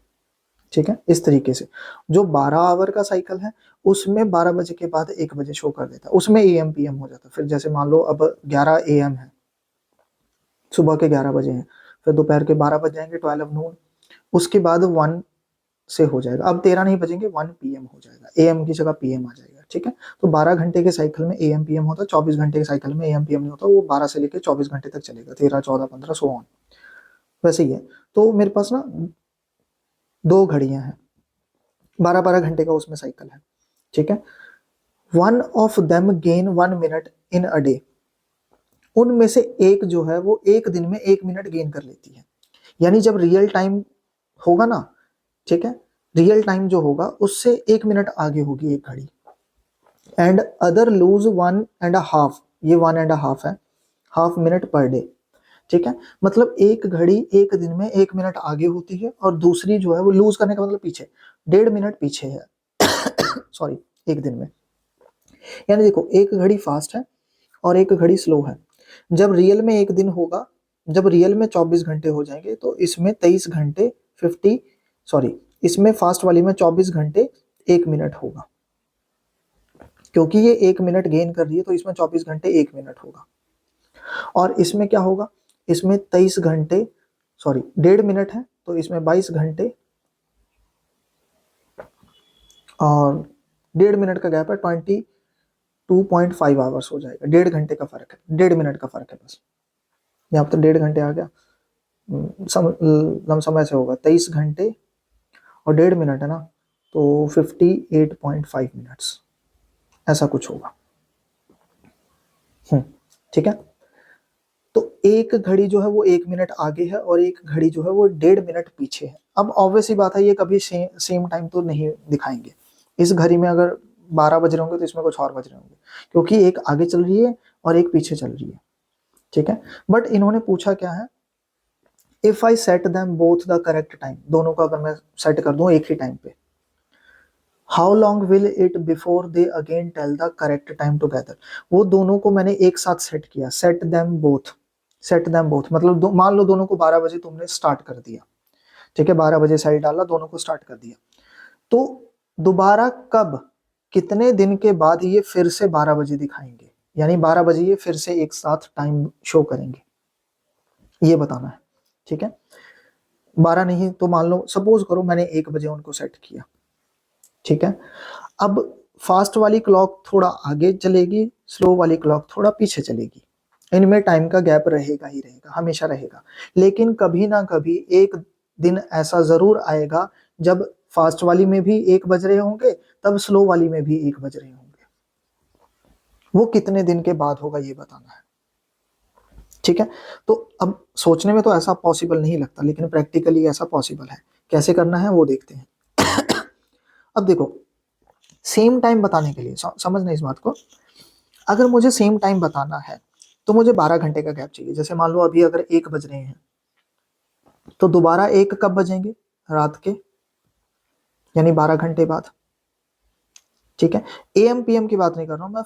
ठीक है। इस तरीके से जो 12 आवर का साइकिल है, उसमें 12 बजे के बाद 1 बजे शो कर देता है, उसमें AM PM हो जाता है। फिर जैसे मान लो अब 11 AM है, सुबह के 11 बजे हैं, फिर दोपहर के 12 बज जाएंगे, 12 नून, उसके बाद 1 से हो जाएगा। अब 13 नहीं बजेंगे, 1 PM हो जाएगा, AM की जगह PM आ जाएगा, ठीक है। तो 12 घंटे के साइकिल में AM PM होता है, 24 घंटे के साइकिल में AM PM नहीं होता, वो 12 से लेकर 24 घंटे तक चलेगा, 13 14 15 सो ऑन, वैसे ही है। तो मेरे पास ना 2 घड़ियां हैं, 12 12 घंटे का उसमें साइकिल है, ठीक है। One of them gain 1 minute in a day. उनमें से एक जो है वो एक दिन में 1 मिनट गेन कर लेती है। यानी जब रियल टाइम होगा ना, ठीक है, रियल टाइम जो होगा उससे 1 मिनट आगे होगी एक घड़ी। एंड अदर लूज 1.5, ये 1.5 है, हाफ मिनट पर डे, ठीक है। मतलब एक घड़ी एक दिन में 1 मिनट आगे होती है, और दूसरी जो है वो लूज करने का मतलब पीछे, 1.5 मिनट पीछे है। सॉरी, एक दिन में। यानी देखो एक घड़ी फास्ट है और एक घड़ी स्लो है। जब रियल में एक दिन होगा, जब रियल में 24 घंटे हो जाएंगे, तो इसमें 23 घंटे 50, सॉरी, इसमें फास्ट वाली में 24 घंटे 1 मिनट होगा, क्योंकि ये 1 मिनट गेन कर रही है, तो इसमें 24 घंटे 1 मिनट होगा। और इसमें क्या होगा? इसमें 23 घंटे, सॉरी 1.5 मिनट है, तो इसमें 22 घंटे और 1.5 मिनट का गैप है, 22.5 आवर्स हो जाएगा। 1.5 घंटे का फर्क है, 1.5 मिनट का फर्क है बस। यहाँ पे तो 1.5 घंटे आ गया, लमसम ऐसे होगा 23 घंटे और 1.5 मिनट है ना, तो 58.5 मिनट्स ऐसा कुछ होगा। ठीक है। तो एक घड़ी जो है वो 1 मिनट आगे है और एक घड़ी जो है वो 1.5 मिनट पीछे है। अब ऑब्वियस ही बात है ये कभी सेम टाइम तो नहीं दिखाएंगे। इस घड़ी में अगर 12 बज रहे होंगे तो इसमें कुछ और बज रहे होंगे, क्योंकि एक आगे चल रही है और एक पीछे चल रही है। ठीक है। बट इन्होंने पूछा क्या है, if I set them both the correct time, दोनों को अगर मैं सेट कर दूं एक ही टाइम पे, how long will it before they again tell the correct time together. वो दोनों को मैंने एक साथ सेट किया, set them both. Set them both मतलब मान लो दोनों को 12 बजे तुमने स्टार्ट कर दिया, ठीक है, 12 बजे साइड डाला, दोनों को स्टार्ट कर दिया, तो दोबारा कब, कितने दिन के बाद ये फिर से 12 बजे दिखाएंगे, यानी 12 बजे ये फिर से एक साथ टाइम शो करेंगे, ये बताना है। ठीक है। 12 नहीं तो मान लो सपोज करो मैंने 1 बजे उनको सेट किया। ठीक है। अब फास्ट वाली क्लॉक थोड़ा आगे चलेगी, स्लो वाली क्लॉक थोड़ा पीछे चलेगी, इनमें टाइम का गैप रहेगा ही रहेगा, हमेशा रहेगा। लेकिन कभी ना कभी एक दिन ऐसा जरूर आएगा जब फास्ट वाली में भी 1 बज रहे होंगे, तब स्लो वाली में भी 1 बज रहे होंगे। वो कितने दिन के बाद होगा ये बताना है। ठीक है। तो अब सोचने में तो ऐसा पॉसिबल नहीं लगता, लेकिन प्रैक्टिकली ऐसा पॉसिबल है। कैसे करना है वो देखते हैं। अब देखो, सेम टाइम बताने के लिए समझना इस बात को, अगर मुझे सेम टाइम बताना है तो मुझे 12 घंटे का गैप चाहिए। जैसे मान लो अभी अगर 1 बज रहे हैं तो दोबारा 1 कब बजेंगे, रात के, यानी 12 घंटे बाद। ठीक है। एएम पीएम की बात नहीं कर रहा हूं मैं,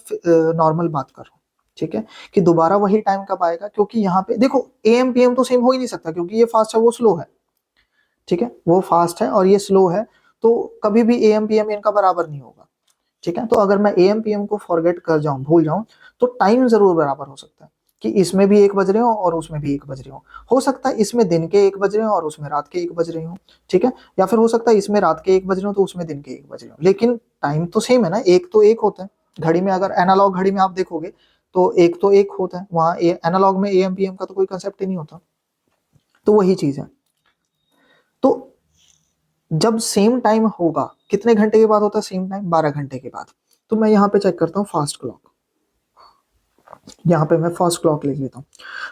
नॉर्मल बात कर रहा हूं। ठीक है, कि दोबारा वही टाइम कब आएगा, क्योंकि यहाँ पे देखो एएम पीएम तो सेम हो ही नहीं सकता, क्योंकि ये फास्ट है वो स्लो है। ठीक है, वो फास्ट है और ये स्लो है, तो कभी भी एएम पीएम इनका बराबर नहीं होगा। ठीक है। तो अगर मैं एएम पीएम को फॉरगेट कर जाऊं, भूल जाऊं, तो टाइम जरूर बराबर हो सकता है, कि इसमें भी 1 बज रहे हो और उसमें भी 1 बज रहे हो सकता है इसमें दिन के 1 बज रहे हो और उसमें रात के 1 बज रहे हो। ठीक है। या फिर हो सकता है इसमें रात के 1 बज रहे हो तो उसमें दिन के 1 बज रहे हो, लेकिन टाइम तो सेम है ना, एक तो एक होता है। घड़ी में अगर एनालॉग घड़ी में आप देखोगे तो एक तो एक होता है, वहां एनालॉग में एएम पीएम का तो कोई कंसेप्ट ही नहीं होता। तो वही चीज है। तो जब सेम टाइम होगा, कितने घंटे के बाद होता है सेम टाइम, 12 घंटे के बाद। तो मैं यहाँ पे चेक करता हूँ फास्ट क्लॉक, यहाँ पे मैं फास्ट क्लॉक लिख लेता हूँ।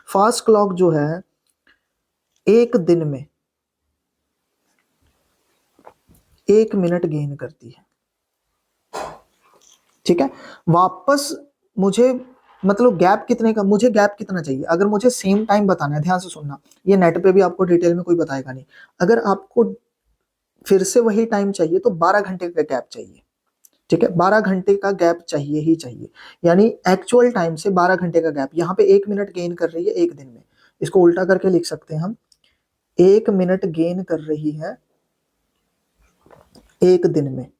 फास्ट क्लॉक जो है एक दिन में 1 मिनट गेन करती है। ठीक है। वापस मुझे मतलब गैप कितने का, मुझे गैप कितना चाहिए, अगर मुझे सेम टाइम बताना है, ध्यान से सुनना, ये नेट पे भी आपको डिटेल में कोई बताएगा नहीं। अगर आपको फिर से वही टाइम चाहिए तो 12 घंटे का गैप चाहिए। ठीक है, 12 घंटे का गैप चाहिए ही चाहिए, यानी एक्चुअल टाइम से 12 घंटे का गैप। यहाँ पे 1 मिनट गेन कर रही है एक दिन में, इसको उल्टा करके लिख सकते हैं हम, 1 मिनट गेन कर रही है एक दिन में।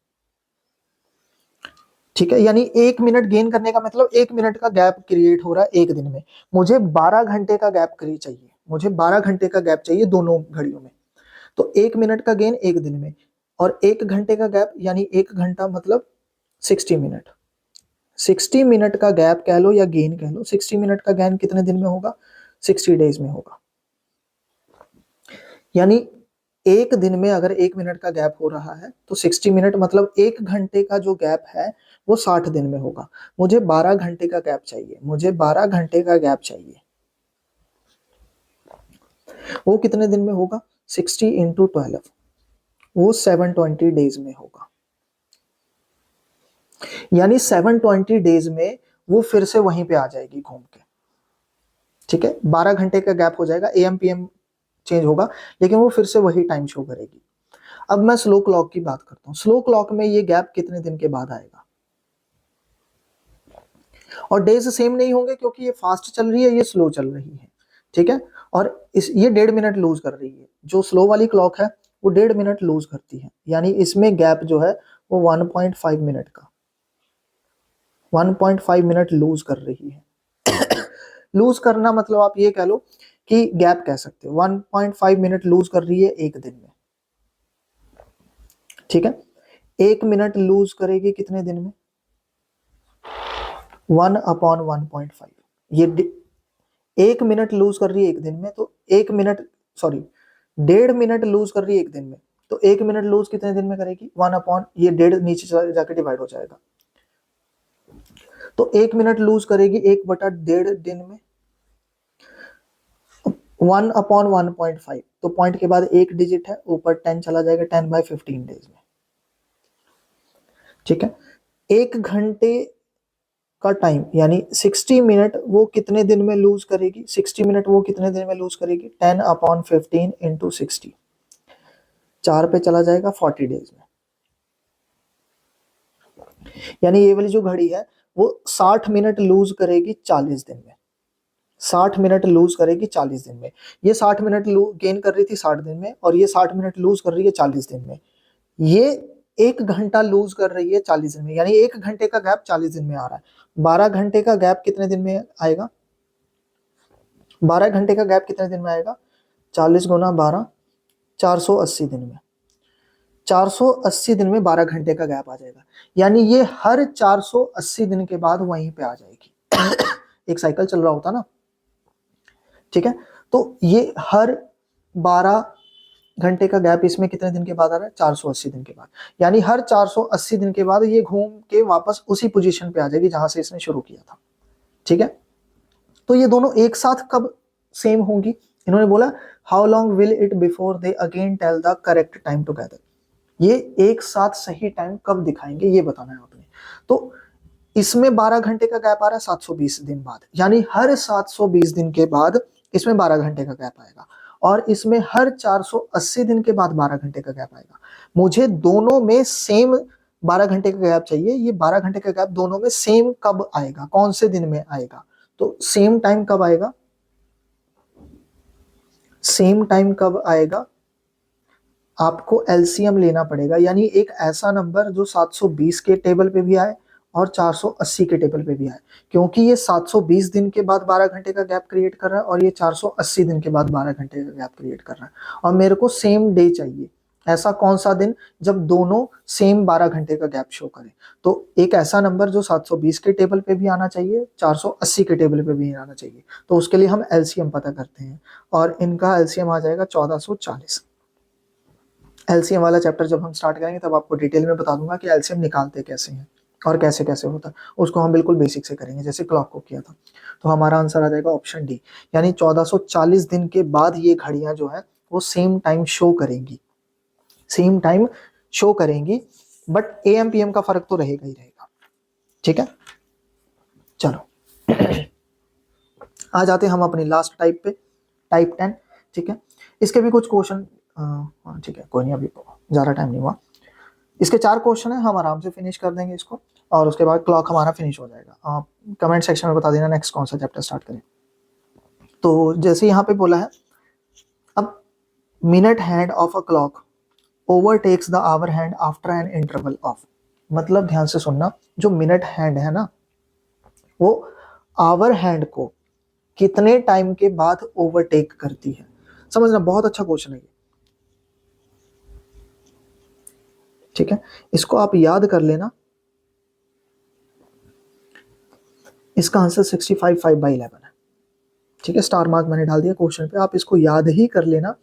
ठीक है, यानी 1 मिनट गेन करने का मतलब 1 मिनट का गैप क्रिएट हो रहा है एक दिन में। मुझे 12 घंटे का गैप चाहिए, मुझे 12 घंटे का गैप चाहिए दोनों घड़ियों में। तो 1 मिनट का गेन एक दिन में और 1 घंटे का गैप, यानी 1 घंटा मतलब 60 मिनट। 60 मिनट का गैप कह लो या गेन कह लो, 60 मिनट का गेन कितने दिन में होगा, 60 डेज में होगा। यानी एक दिन में अगर 1 मिनट का गैप हो रहा है तो 60 मिनट मतलब 1 घंटे का जो गैप है वो 60 दिन में होगा। मुझे 12 घंटे का गैप चाहिए, मुझे 12 घंटे का गैप चाहिए, वो कितने दिन में होगा, 60 इंटू 12, वो 720 डेज में होगा। यानी 720 डेज में वो फिर से वहीं पे आ जाएगी घूम के। ठीक है, 12 घंटे का गैप हो जाएगा, एएम पीएम चेंज होगा, लेकिन वो फिर से वही टाइम शो करेगी। अब मैं स्लो क्लॉक की बात करता हूँ, स्लो क्लॉक में ये गैप कितने दिन के बाद आएगा, और डेज सेम नहीं होंगे क्योंकि ये फास्ट चल रही है, ये स्लो चल रही है। ठीक है, और इस ये 1.5 मिनट लूज कर रही है, जो स्लो वाली क्लॉक है वो 1.5 मिनट लूज करती है, यानी इसमें गैप जो है वो 1.5 मिनट का, 1.5 मिनट लूज कर रही है। लूज करना मतलब आप ये कह लो कि गैप कह सकते हो, 1.5 मिनट लूज कर रही है एक दिन में, ठीक है। 1 मिनट लूज करेगी कितने दिन में, 1/1.5। ये 1 मिनट लूज कर रही है एक दिन में, तो 1 मिनट, सॉरी 1.5 मिनट लूज कर रही है एक दिन में, तो 1 मिनट लूज कितने दिन में करेगी, 1/, ये 1.5 नीचे जाकर डिवाइड हो जाएगा, तो 1 मिनट लूज करेगी 1/1.5 दिन में, 1/1.5, तो पॉइंट के बाद एक डिजिट है, ऊपर 10 चला जाएगा, 10/15 डेज में, ठीक है। 1 घंटे का टाइम यानी 60 मिनट वो कितने दिन में लूज करेगी, 60 मिनट वो कितने दिन में लूज करेगी, 10/15 इंटू 60, 4 पे चला जाएगा 40 डेज में, यानी ये वाली जो घड़ी है वो 60 मिनट लूज करेगी 40 दिन में, 60 मिनट लूज करेगी 40 दिन में। ये 60 मिनट गेन कर रही थी 60 दिन में, और ये 60 मिनट लूज कर रही है 40 दिन में। ये 1 घंटा लूज कर रही है 40 दिन में, यानी 1 घंटे का गैप 40 दिन में आ रहा है। 12 घंटे का गैप कितने दिन में आएगा, 12 घंटे का गैप कितने दिन में आएगा, 40 गुना 12, 480 दिन में, 480 दिन में 12 घंटे का गैप आ जाएगा, यानी ये हर 480 दिन के बाद वहीं पे आ जाएगी। एक साइकिल चल रहा होता ना, ठीक है, तो ये हर 12 घंटे का गैप इसमें कितने दिन के बाद आ रहा है, 480 दिन के बाद, यानी हर 480 दिन के बाद ये घूम के वापस उसी पोजीशन पे आ जाएगी जहां से इसने शुरू किया था, ठीक है। तो ये दोनों एक साथ कब सेम होंगी, इन्होंने बोला how long will it before they again tell the correct time together, ये एक साथ सही टाइम कब दिखाएंगे ये बताना है आपने। तो इसमें 12 घंटे का गैप आ रहा है 720 दिन बाद, यानी हर 720 दिन के बाद इसमें 12 घंटे का गैप आएगा, और इसमें हर 480 दिन के बाद 12 घंटे का गैप आएगा। मुझे दोनों में सेम 12 घंटे का गैप चाहिए, ये 12 घंटे का गैप दोनों में सेम कब आएगा, कौन से दिन में आएगा, तो सेम टाइम कब आएगा, सेम टाइम कब आएगा, आपको एलसीएम लेना पड़ेगा, यानी एक ऐसा नंबर जो 720 के टेबल पे भी आए और 480 के टेबल पे भी आए, क्योंकि ये 720 दिन के बाद 12 घंटे का गैप क्रिएट कर रहा है और ये 480 दिन के बाद 12 घंटे का गैप क्रिएट कर रहा है, और मेरे को सेम डे चाहिए। ऐसा कौन सा दिन जब दोनों सेम 12 घंटे का गैप शो करें, तो एक ऐसा नंबर जो 720 के टेबल पे भी आना चाहिए, 480 के टेबल पे भी आना चाहिए, तो उसके लिए हम एलसीएम पता करते हैं, और इनका एलसीएम आ जाएगा 1440। एलसीएम वाला चैप्टर जब हम स्टार्ट करेंगे तब आपको डिटेल में बता दूंगा कि एलसीएम निकालते कैसे हैं और कैसे कैसे होता है, उसको हम बिल्कुल बेसिक से करेंगे जैसे क्लॉक को किया था। तो हमारा आंसर आ जाएगा ऑप्शन डी, यानी 1440 दिन के बाद ये घड़ियां जो है वो सेम टाइम शो करेंगी, सेम टाइम शो करेंगी, बट एएम पीएम का फर्क तो रहेगा ही रहेगा, ठीक है। चलो आ जाते हम अपनी लास्ट टाइप पे, टाइप 10, ठीक है। इसके भी कुछ क्वेश्चन, ठीक है कोई नहीं, अभी ज़्यादा टाइम नहीं हुआ, इसके 4 क्वेश्चन है, हम आराम से फिनिश कर देंगे इसको, और उसके बाद क्लॉक हमारा फिनिश हो जाएगा। आप कमेंट सेक्शन में बता देना नेक्स्ट कौन सा चैप्टर स्टार्ट करें। तो जैसे यहाँ पे बोला है, अब minute hand of a clock overtakes the hour hand after an interval of, मतलब ध्यान से सुनना, जो मिनट हैंड है ना वो आवर हैंड को कितने टाइम के बाद ओवरटेक करती है, समझना, बहुत अच्छा क्वेश्चन है ये, ठीक है। इसको आप याद कर लेना, इसका आंसर 65/11 है, ठीक है। स्टार मार्क मैंने डाल दिया क्वेश्चन पे, आप इसको याद ही कर लेना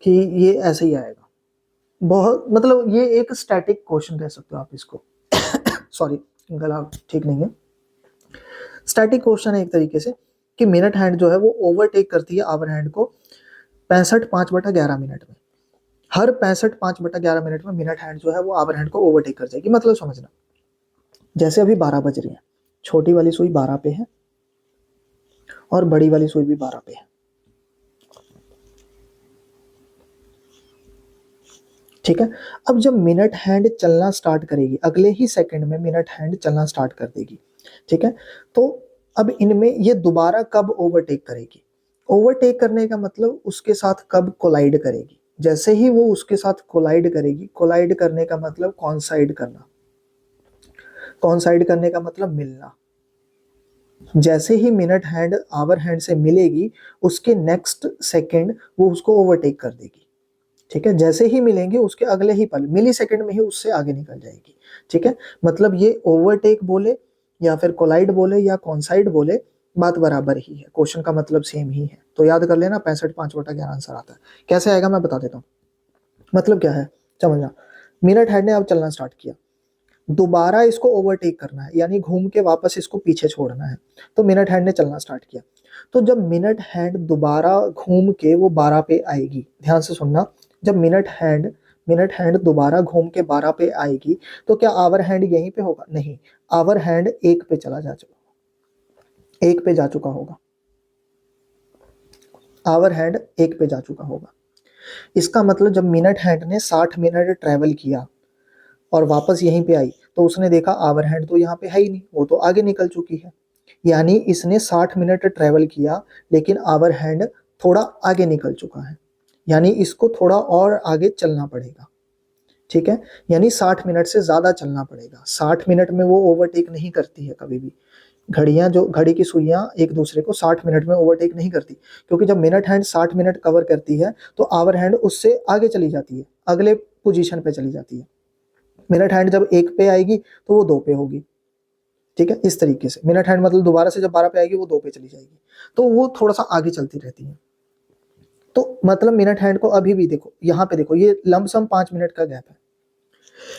कि ये ऐसे ही आएगा। बहुत मतलब ये एक स्टैटिक क्वेश्चन कह सकते हो आप इसको। सॉरी गला ठीक नहीं है, स्टैटिक क्वेश्चन है एक तरीके से, कि मिनट हैंड जो है वो ओवरटेक करती है आवर हैंड को 65/5/11 मिनट में, हर 65/5/11 मिनट में मिनट हैंड जो है वो आवर हैंड को ओवरटेक कर जाएगी। मतलब समझना, जैसे अभी 12 बज रही है, छोटी वाली सुई 12 पे है और बड़ी वाली सुई भी 12 पे है, ठीक है। अब जब मिनट हैंड चलना स्टार्ट करेगी, अगले ही सेकंड में मिनट हैंड चलना स्टार्ट कर देगी, ठीक है। तो अब इनमें ये दोबारा कब ओवरटेक करेगी, ओवरटेक करने का मतलब उसके साथ कब कोलाइड करेगी, जैसे ही वो उसके साथ कोलाइड करेगी, कोलाइड करने का मतलब कॉन्साइड करना, कॉन्साइड करने का मतलब मिलना, जैसे ही मिनट हैंड आवर हैंड से मिलेगी उसके नेक्स्ट सेकंड वो उसको ओवरटेक कर देगी। ठीक है, जैसे ही मिलेंगे उसके अगले ही पल मिली सेकंड में ही उससे आगे निकल जाएगी। ठीक है, मतलब ये ओवरटेक बोले या फिर कोलाइड बोले या कॉन्साइड बोले, बात बराबर ही है, क्वेश्चन का मतलब सेम ही है। तो याद कर लेना 65 5/11 आंसर आता है। कैसे आएगा मैं बता देता हूँ। मतलब क्या है समझना, मिनट हैंड ने अब चलना स्टार्ट किया, दोबारा इसको ओवरटेक करना है यानी घूम के वापस इसको पीछे छोड़ना है, तो मिनट हैंड ने चलना स्टार्ट किया। तो जब मिनट हैंड दोबारा घूम के वो 12 पे आएगी, ध्यान से सुनना, जब मिनट हैंड दोबारा घूम के 12 पे आएगी तो क्या आवर हैंड यहीं पे होगा? नहीं, आवर हैंड 1 पे चला जा चुका, 1 पे जा चुका होगा, आवर हैंड 1 पे जा चुका होगा। इसका मतलब जब मिनट हैंड ने 60 मिनट ट्रेवल किया और वापस यहीं पे आई तो उसने देखा आवर हैंड तो यहाँ पे है ही नहीं, वो तो आगे निकल चुकी है। यानी इसने 60 मिनट ट्रेवल किया लेकिन आवर हैंड थोड़ा आगे निकल चुका है, यानी इसको थोड़ा और आगे चलना पड़ेगा। ठीक है, यानी 60 मिनट से ज्यादा चलना पड़ेगा। 60 मिनट में वो ओवरटेक नहीं करती है कभी भी। घड़ियां जो घड़ी की सुइयां एक दूसरे को 60 मिनट में ओवरटेक नहीं करती, क्योंकि जब मिनट हैंड 60 मिनट कवर करती है तो आवर हैंड उससे आगे चली जाती है, अगले पोजीशन पे चली जाती है। मिनट हैंड जब 1 पे आएगी तो वो 2 पे होगी। ठीक है, इस तरीके से मिनट हैंड मतलब दोबारा से जब 12 पे आएगी वो 2 पे चली जाएगी, तो वो थोड़ा सा आगे चलती रहती है। तो मतलब मिनट हैंड को अभी भी देखो, यहाँ पे देखो, ये लमसम 5 मिनट का गैप है,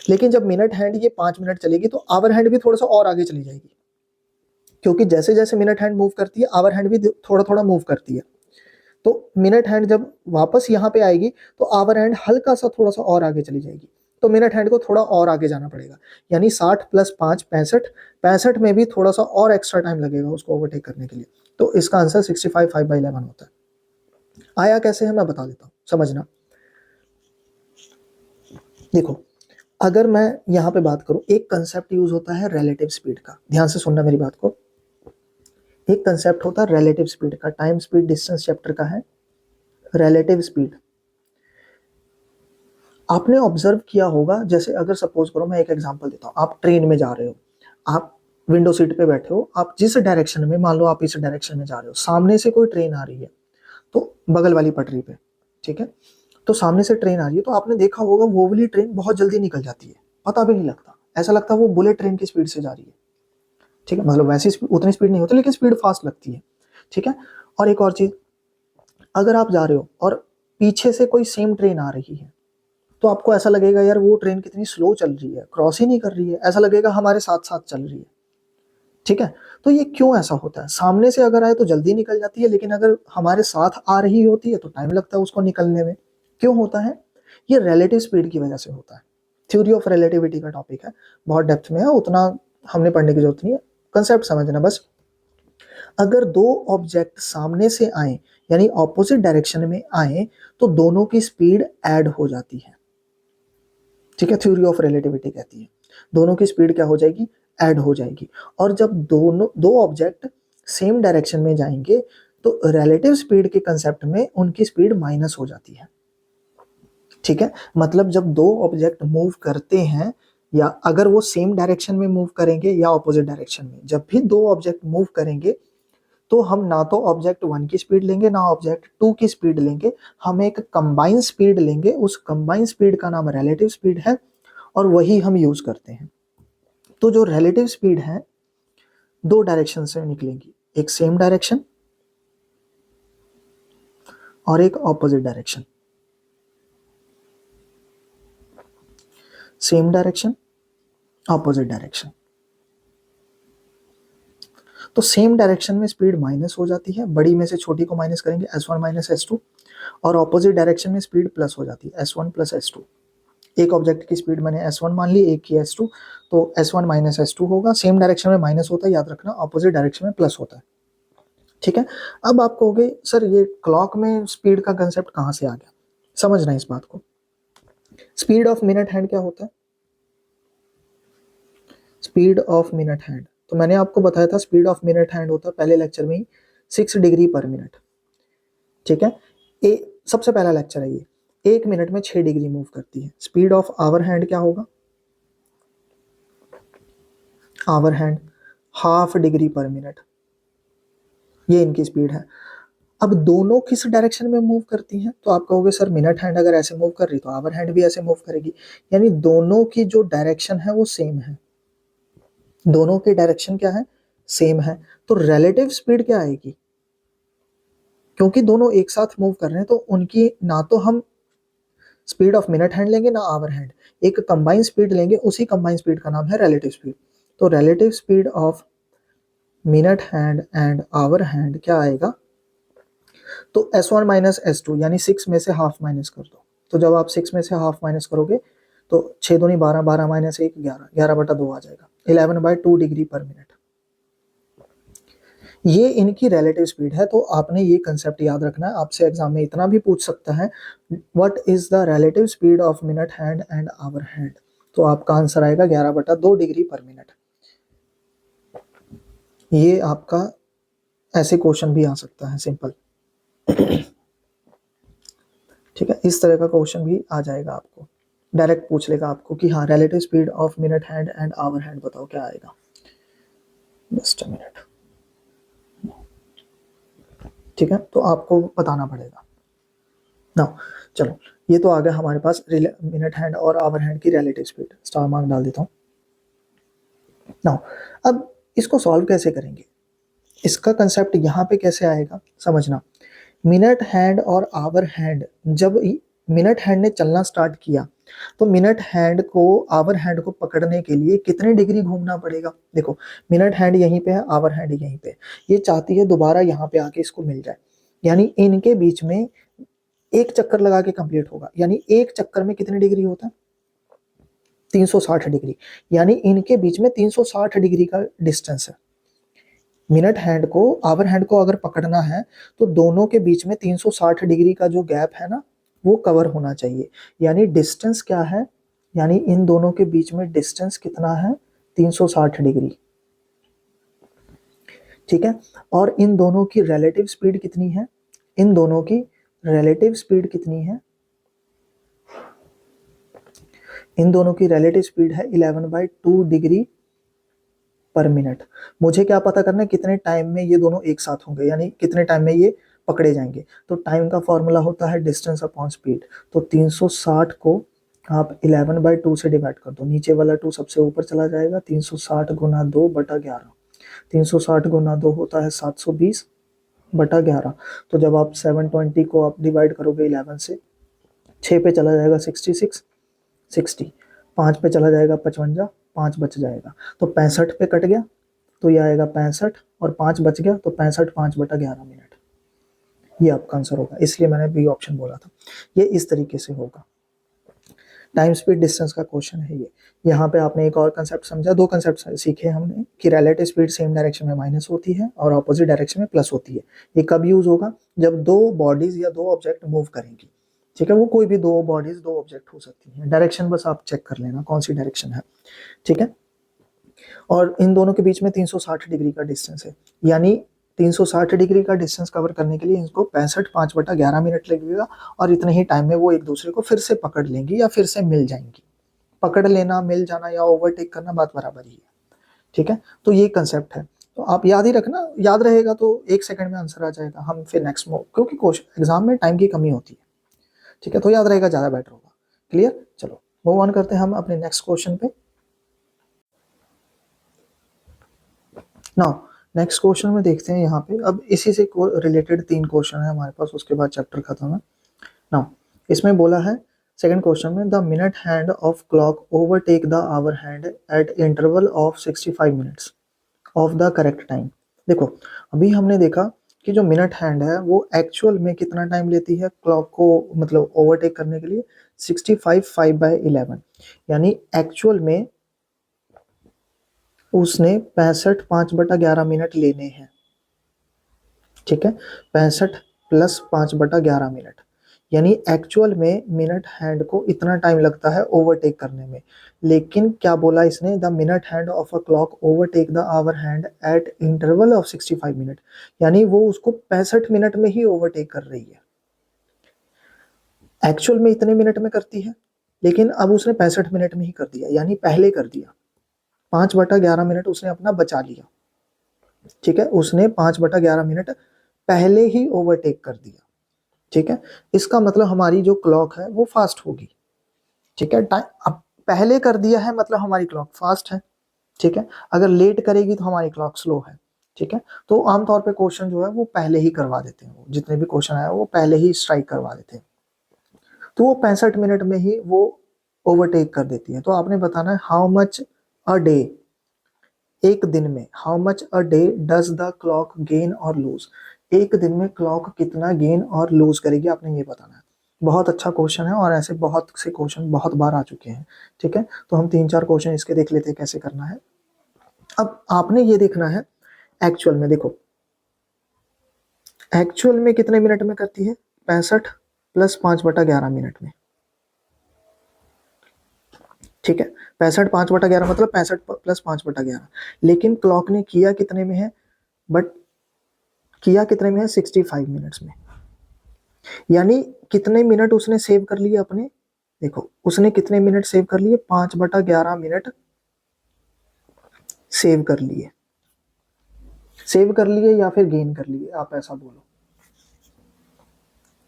लेकिन जब मिनट हैंड ये 5 मिनट चलेगी तो आवर हैंड भी थोड़ा सा और आगे चली जाएगी, क्योंकि जैसे जैसे मिनट हैंड मूव करती है आवर हैंड भी थोड़ा थोड़ा मूव करती है। तो मिनट हैंड जब वापस यहाँ पे आएगी तो आवर हैंड हल्का सा थोड़ा सा और आगे चली जाएगी, तो मिनट हैंड को थोड़ा और आगे जाना पड़ेगा, यानी 60 + 5 65, 65 में भी थोड़ा सा और एक्स्ट्रा टाइम लगेगा उसको ओवरटेक करने के लिए। तो इसका आंसर 65 5/11 होता है। आया कैसे है मैं बता देता हूँ, समझना। देखो, अगर मैं यहाँ पे बात करूँ, एक कंसेप्ट यूज होता है रिलेटिव स्पीड का, ध्यान से सुनना मेरी बात को। एक कंसेप्ट होता है रिलेटिव स्पीड का, टाइम स्पीड डिस्टेंस चैप्टर का है रिलेटिव स्पीड। आपने ऑब्जर्व किया होगा, जैसे अगर सपोज करो मैं एक एग्जांपल देता हूँ, आप ट्रेन में जा रहे हो, आप विंडो सीट पे बैठे हो, आप जिस डायरेक्शन में, मान लो आप इस डायरेक्शन में जा रहे हो, सामने से कोई ट्रेन आ रही है तो बगल वाली पटरी पे, ठीक है, तो सामने से ट्रेन आ रही है तो आपने देखा होगा वो वाली ट्रेन बहुत जल्दी निकल जाती है, पता भी नहीं लगता, ऐसा लगता है वो बुलेट ट्रेन की स्पीड से जा रही है। ठीक है, मतलब वैसी उतनी स्पीड नहीं होती लेकिन स्पीड फास्ट लगती है। ठीक है, और एक और चीज, अगर आप जा रहे हो और पीछे से कोई सेम ट्रेन आ रही है तो आपको ऐसा लगेगा यार वो ट्रेन कितनी स्लो चल रही है, क्रॉस ही नहीं कर रही है, ऐसा लगेगा हमारे साथ साथ चल रही है। ठीक है, तो ये क्यों ऐसा होता है? सामने से अगर आए तो जल्दी निकल जाती है, लेकिन अगर हमारे साथ आ रही होती है तो टाइम लगता है उसको निकलने में। क्यों होता है? ये रिलेटिव स्पीड की वजह से होता है। थ्योरी ऑफ रिलेटिविटी का टॉपिक है, बहुत डेप्थ में है, उतना हमने पढ़ने की जरूरत नहीं है, कंसेप्ट समझना बस। अगर दो ऑब्जेक्ट सामने से आए यानी ऑपोजिट डायरेक्शन में आए तो दोनों की स्पीड ऐड हो जाती है। ठीक है, थ्योरी ऑफ रिलेटिविटी कहती है दोनों की स्पीड क्या हो जाएगी? ऐड हो जाएगी। और जब दोनों दो ऑब्जेक्ट सेम डायरेक्शन में जाएंगे तो रिलेटिव स्पीड के कंसेप्ट में उनकी स्पीड माइनस हो जाती है। ठीक है, मतलब जब दो ऑब्जेक्ट मूव करते हैं, या अगर वो सेम डायरेक्शन में मूव करेंगे या ऑपोजिट डायरेक्शन में, जब भी दो ऑब्जेक्ट मूव करेंगे तो हम ना तो ऑब्जेक्ट 1 की स्पीड लेंगे ना ऑब्जेक्ट 2 की स्पीड लेंगे, हम एक कंबाइन स्पीड लेंगे, उस कंबाइन स्पीड का नाम रिलेटिव स्पीड है और वही हम यूज करते हैं। तो जो रिलेटिव स्पीड है दो डायरेक्शन से निकलेंगी, एक सेम डायरेक्शन और एक opposite direction. Same direction, opposite direction. तो सेम डायरेक्शन में स्पीड माइनस हो जाती है, बड़ी में से छोटी को माइनस करेंगे s1 - s2, और ऑपोजिट डायरेक्शन में स्पीड प्लस हो जाती है s1 + s2। एक ऑब्जेक्ट की स्पीड मैंने s1 मान ली, एक की s2, तो s1 - s2 होगा। सेम डायरेक्शन में माइनस होता है, याद रखना, ऑपोजिट डायरेक्शन में प्लस होता है। ठीक है, अब आप कहोगे सर ये क्लॉक में स्पीड का कंसेप्ट कहाँ से आ गया? समझना इस बात को। स्पीड ऑफ मिनट हैंड क्या होता है? स्पीड ऑफ मिनट हैंड, तो मैंने आपको बताया था स्पीड ऑफ मिनट हैंड होता है पहले लेक्चर में ही 6 डिग्री पर मिनट। ठीक है, सबसे पहला लेक्चर है ये, 1 मिनट में 6 डिग्री मूव करती है। स्पीड ऑफ आवर हैंड क्या होगा? आवर हैंड ½ डिग्री पर मिनट। ये इनकी स्पीड है। अब दोनों किस डायरेक्शन में मूव करती हैं, तो आप कहोगे सर मिनट हैंड अगर ऐसे मूव कर रही तो आवर हैंड भी ऐसे मूव करेगी, यानी दोनों की जो डायरेक्शन है वो सेम है, दोनों की डायरेक्शन क्या है, सेम है। तो रिलेटिव स्पीड क्या आएगी, क्योंकि दोनों एक साथ मूव कर रहे हैं तो उनकी ना तो हम स्पीड ऑफ मिनट हैंड लेंगे ना आवर हैंड, एक कंबाइन स्पीड लेंगे, उसी कंबाइन स्पीड का नाम है रिलेटिव स्पीड। तो relative speed of minute hand and hour hand क्या आएगा, तो S1 माइनस S2 यानी 6 में से हाफ माइनस कर दो। तो जब आप 6 में से हाफ माइनस करोगे तो 6 दूनी 12, 12 माइनस 1 11, 11/2 आ जाएगा, 11/2 डिग्री पर मिनट। ये इनकी रिलेटिव स्पीड है। तो आपने ये कंसेप्ट याद रखना है, आपसे एग्जाम में इतना भी पूछ सकता है, what is the relative speed of minute hand and hour hand, तो आपका आंसर आएगा 11/2 डिग्री पर मिनट। ये आपका ऐसे क्वेश्चन भी आ सकता है सिंपल, ठीक है, इस तरह का क्वेश्चन भी आ जाएगा आपको, डायरेक्ट पूछ लेगा आपको कि हाँ relative speed of minute hand and hour hand बताओ क्या आएगा। जस्ट अ मिनट, ठीक है, तो आपको बताना पड़ेगा ना। चलो ये तो आ गया हमारे पास मिनट हैंड और आवर हैंड की रिलेटिव स्पीड, स्टार मार्क डाल देता हूँ ना। अब इसको सॉल्व कैसे करेंगे, इसका कंसेप्ट यहाँ पे कैसे आएगा समझना। मिनट हैंड और आवर हैंड, जब मिनट हैंड ने चलना स्टार्ट किया तो मिनट हैंड को आवर हैंड को पकड़ने के लिए कितने डिग्री घूमना पड़ेगा। देखो मिनट हैंड यहीं पे है, आवर हैंड यहीं पे, ये चाहती है दोबारा यहाँ पे आके इसको मिल जाए, यानी इनके बीच में एक चक्कर लगा के कंप्लीट होगा, यानी एक चक्कर में कितने डिग्री होता है, 360 डिग्री, यानी इनके बीच में 360 डिग्री का डिस्टेंस है। मिनट हैंड को आवर हैंड को अगर पकड़ना है तो दोनों के बीच में 360 डिग्री का जो गैप है ना वो कवर होना चाहिए, यानी डिस्टेंस क्या है, यानी इन दोनों के बीच में डिस्टेंस कितना है, 360 डिग्री, ठीक है। और इन दोनों की रिलेटिव स्पीड कितनी है, इन दोनों की रिलेटिव स्पीड कितनी है, इन दोनों की रिलेटिव स्पीड है 11/2 डिग्री पर मिनट। मुझे क्या पता करना है कितने टाइम में ये दोनों एक साथ होंगे, यानी कितने टाइम में ये पकड़े जाएंगे। तो टाइम का फॉर्मूला होता है डिस्टेंस अपॉन स्पीड, तो 360 को आप 11/2 से डिवाइड कर दो, नीचे वाला 2 सबसे ऊपर चला जाएगा, 360 गुना 2/11, 360 गुना 2 होता है 720/11। तो जब आप 720 को आप डिवाइड करोगे 11 से, 6 पे चला जाएगा 66, 60, 5 पे चला जाएगा 55, 5 बच जाएगा, तो 65 पे कट गया तो ये आएगा 65 और 5 बच गया तो 65 5/11 मिनट, ये आपका आंसर होगा। इसलिए मैंने बी ऑप्शन बोला था, ये इस तरीके से होगा। टाइम स्पीड डिस्टेंस का क्वेश्चन है ये। यहाँ पे आपने एक और कंसेप्ट समझा, दो कंसेप्ट सीखे हमने कि रिलेटिव स्पीड सेम डायरेक्शन में माइनस होती है और ऑपोजिट डायरेक्शन में प्लस होती है। ये कब यूज होगा, जब दो बॉडीज या दो ऑब्जेक्ट मूव करेंगी, ठीक है, वो कोई भी दो बॉडीज दो ऑब्जेक्ट हो सकती हैं, डायरेक्शन बस आप चेक कर लेना कौन सी डायरेक्शन है, ठीक है। और इन दोनों के बीच में 360 डिग्री का डिस्टेंस है, यानी 360 डिग्री का डिस्टेंस कवर करने के लिए इनको 65 5/11 मिनट लगेगा, और इतने ही टाइम में वो एक दूसरे को फिर से पकड़ लेंगी या फिर से मिल जाएंगी। पकड़ लेना, मिल जाना या ओवरटेक करना बात बराबर ही है, ठीक है। तो ये कंसेप्ट है, तो आप याद ही रखना, याद रहेगा तो 1 सेकंड में आंसर आ जाएगा। हम फिर नेक्स्ट क्योंकि क्वेश्चन एग्जाम में टाइम की कमी होती है, ठीक है, तो याद रहेगा, ज्यादा बेटर होगा। क्लियर, चलो मूव ऑन करते हैं हम अपने नेक्स्ट क्वेश्चन पे। नाउ नेक्स्ट क्वेश्चन में देखते हैं यहाँ पे, अब इसी से रिलेटेड 3 क्वेश्चन है हमारे पास, उसके बाद चैप्टर खत्म है। नाउ इसमें बोला है सेकंड क्वेश्चन में, the minute hand of clock overtake the hour hand at interval of 65 minutes of the correct time. देखो अभी हमने देखा कि जो मिनट हैंड है वो एक्चुअल में कितना टाइम लेती है क्लॉक को मतलब ओवरटेक करने के लिए, 65 5/11, यानी एक्चुअल में उसने 65 5/11 मिनट लेने हैं, ठीक है, 65 प्लस 5/11 मिनट, यानी एक्चुअल में मिनट हैंड को इतना टाइम लगता है ओवरटेक करने में। लेकिन क्या बोला इसने, the minute hand of a clock overtake the hour hand at interval of 65 minute, यानी वो उसको 65 मिनट में ही ओवरटेक कर रही है। एक्चुअल में इतने मिनट में करती है, लेकिन अब उसने 65 मिनट में ही कर दिया, यानी पहले कर दिया, 5/11 मिनट उसने अपना बचा लिया। ठीक है, उसने 5/11 मिनट पहले ही ओवरटेक कर दिया। ठीक है, इसका मतलब हमारी जो क्लॉक है वो फास्ट होगी। ठीक है, टाइम अब पहले कर दिया है मतलब हमारी क्लॉक फास्ट है। ठीक है, अगर लेट करेगी तो हमारी क्लॉक स्लो है। ठीक है, तो आमतौर पे क्वेश्चन जो है वो पहले ही करवा देते हैं, जितने भी क्वेश्चन आए वो पहले ही स्ट्राइक करवा देते हैं। तो वो 65 मिनट में ही वो ओवरटेक कर देती है। तो आपने बताना है हाउ मच अ डे, एक दिन में, how much a day does the clock gain और लूज, एक दिन में क्लॉक कितना गेन और लूज करेगी, आपने ये बताना है। बहुत अच्छा क्वेश्चन है और ऐसे बहुत से क्वेश्चन बहुत बार आ चुके हैं। ठीक है, तो हम 3-4 क्वेश्चन इसके देख लेते हैं कैसे करना है। अब आपने ये देखना है एक्चुअल में, देखो एक्चुअल में कितने मिनट में करती है, 65 प्लस 5/11 मिनट में। ठीक है, 65 5/11 मतलब 65 प्लस 5/11, लेकिन क्लॉक ने किया कितने में है, बट किया कितने में है, 65 मिनट्स में। यानी कितने मिनट उसने सेव कर लिए अपने, देखो उसने कितने मिनट सेव कर लिए, 5/11 मिनट सेव कर लिए, सेव कर लिए या फिर गेन कर लिए, आप ऐसा बोलो।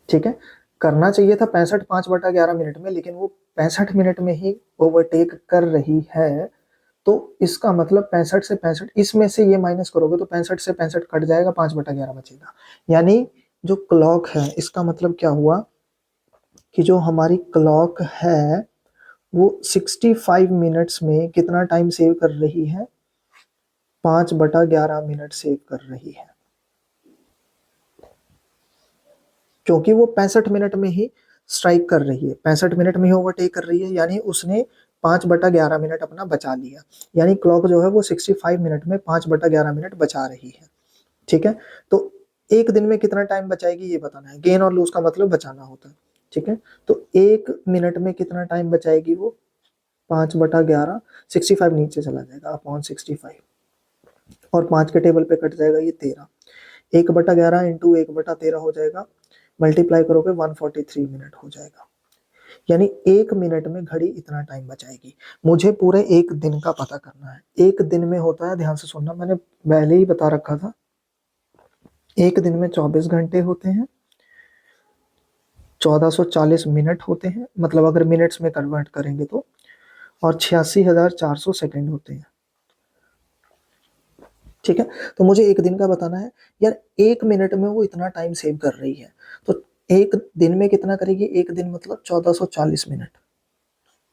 ठीक है, करना चाहिए था 65 5/11 मिनट में, लेकिन वो 65 मिनट में ही ओवरटेक कर रही है। तो इसका मतलब 65 से 65, इसमें से ये माइनस करोगे तो 65 से 65 कट जाएगा, 5/11 बचेगा। यानी जो क्लॉक है, इसका मतलब क्या हुआ कि जो हमारी क्लॉक है वो 65 मिनट्स में कितना टाइम सेव कर रही है, 5/11 मिनट सेव कर रही है। क्योंकि वो 65 मिनट में ही स्ट्राइक कर रही है, 65 मिनट में ही ओवरटेक कर रही है, यानी उसने 5/11 मिनट अपना बचा लिया। यानी क्लॉक जो है वो 65 मिनट में 5/11 मिनट बचा रही है। ठीक है, तो एक दिन में कितना टाइम बचाएगी ये बताना है, गेन और लूज का मतलब बचाना होता है। ठीक है, तो एक मिनट में कितना टाइम बचाएगी वो, 5/11, 65 नीचे चला जाएगा अपॉन 65, और 5 के टेबल पे कट जाएगा ये 13, 1/11 इंटू 1/13 हो जाएगा, मल्टीप्लाई करोगे 143 मिनट हो जाएगा। यानी एक मिनट में घड़ी इतना टाइम बचाएगी। मुझे पूरे एक दिन का पता करना है, एक दिन में होता है, ध्यान से सुनना, मैंने पहले ही बता रखा था, एक दिन में 24 घंटे होते हैं, 1440 मिनट होते हैं, मतलब अगर मिनट्स में कन्वर्ट करेंगे तो, और 86,400 सेकंड होते हैं। ठीक है, तो मुझे एक दिन का बताना है। यार एक मिनट में वो इतना टाइम सेव कर रही है, तो एक दिन में कितना करेगी, एक दिन मतलब 1440 मिनट,